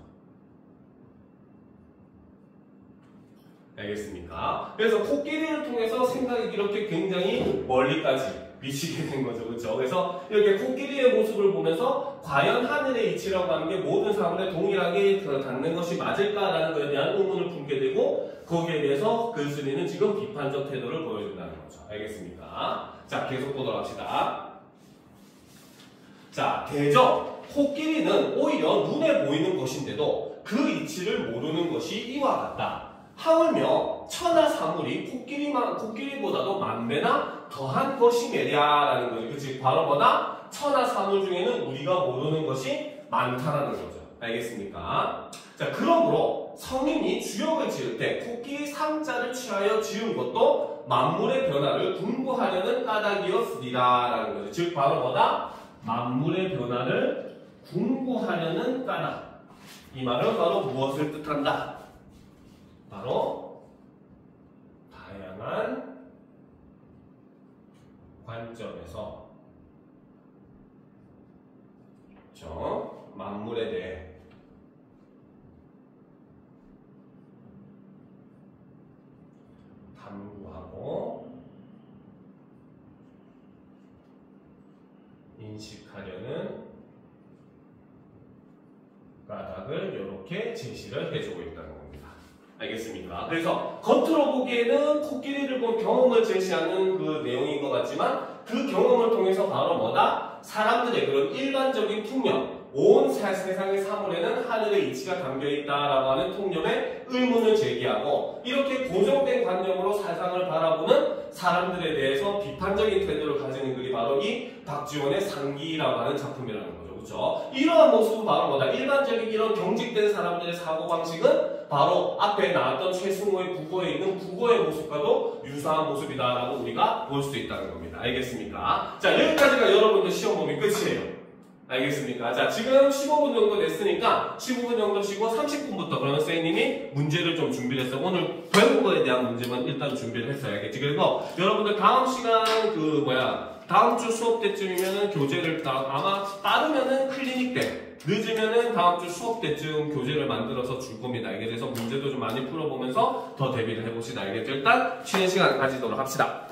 알겠습니까? 그래서 코끼리를 통해서 생각이 이렇게 굉장히 멀리까지 미치게 된 거죠. 그렇죠? 그래서 이렇게 코끼리의 모습을 보면서 과연 하늘의 이치라고 하는 게 모든 사물에 동일하게 닿는 것이 맞을까라는 것에 대한 의문을 품게 되고 거기에 대해서 글쓴이는 지금 비판적 태도를 보여준다는 거죠. 알겠습니까? 자, 계속 보도록 합시다. 자, 대저 코끼리는 오히려 눈에 보이는 것인데도 그 이치를 모르는 것이 이와 같다. 하물며 천하 사물이 코끼리보다도 만배나 더한 것이매랴라는 거죠. 그치? 바로 뭐다? 천하 사물 중에는 우리가 모르는 것이 많다라는 거죠. 알겠습니까? 자, 그러므로 성인이 주역을 지을 때 코끼리 상자를 취하여 지은 것도 만물의 변화를 궁구하려는 까닭이었으리라라는 거죠. 즉 바로 뭐다? 만물의 변화를 궁구하려는 까닭. 이 말은 바로 무엇을 뜻한다? 바로 다양한 관점에서 그렇죠? 만물에 대해 탐구하고 인식하려는 까닭을 이렇게 제시를 해주고 있다는 겁니다. 알겠습니까? 그래서 겉으로 보기에는 코끼리를 본 경험을 제시하는 그 내용인 것 같지만 그 경험을 통해서 바로 뭐다? 사람들의 그런 일반적인 풍경, 온 세상의 사물에는 하늘의 이치가 담겨있다라고 하는 통념에 의문을 제기하고 이렇게 고정된 관념으로 세상을 바라보는 사람들에 대해서 비판적인 태도를 가지는 글이 바로 이 박지원의 상기라고 하는 작품이라는 거죠. 그렇죠? 이러한 모습은 바로 뭐다? 일반적인 이런 경직된 사람들의 사고방식은 바로 앞에 나왔던 최승호의 국어에 있는 국어의 모습과도 유사한 모습이다라고 우리가 볼 수 있다는 겁니다. 알겠습니까? 자, 여기까지가 여러분들 시험 범위 끝이에요. 알겠습니까? 자, 지금 15분 정도 됐으니까 15분 정도 쉬고 30분부터 그러면 선생님이 문제를 좀 준비를 했어요. 오늘 배운 거에 대한 문제만 일단 준비를 했어요. 알겠지? 그리고 여러분들 다음 시간 다음 주 수업 때쯤이면은 교재를 아마 빠르면은 클리닉 때, 늦으면은 다음 주 수업 때쯤 교재를 만들어서 줄 겁니다. 알겠죠? 그래서 문제도 좀 많이 풀어보면서 더 대비를 해봅시다. 알겠죠? 일단 쉬는 시간 가지도록 합시다.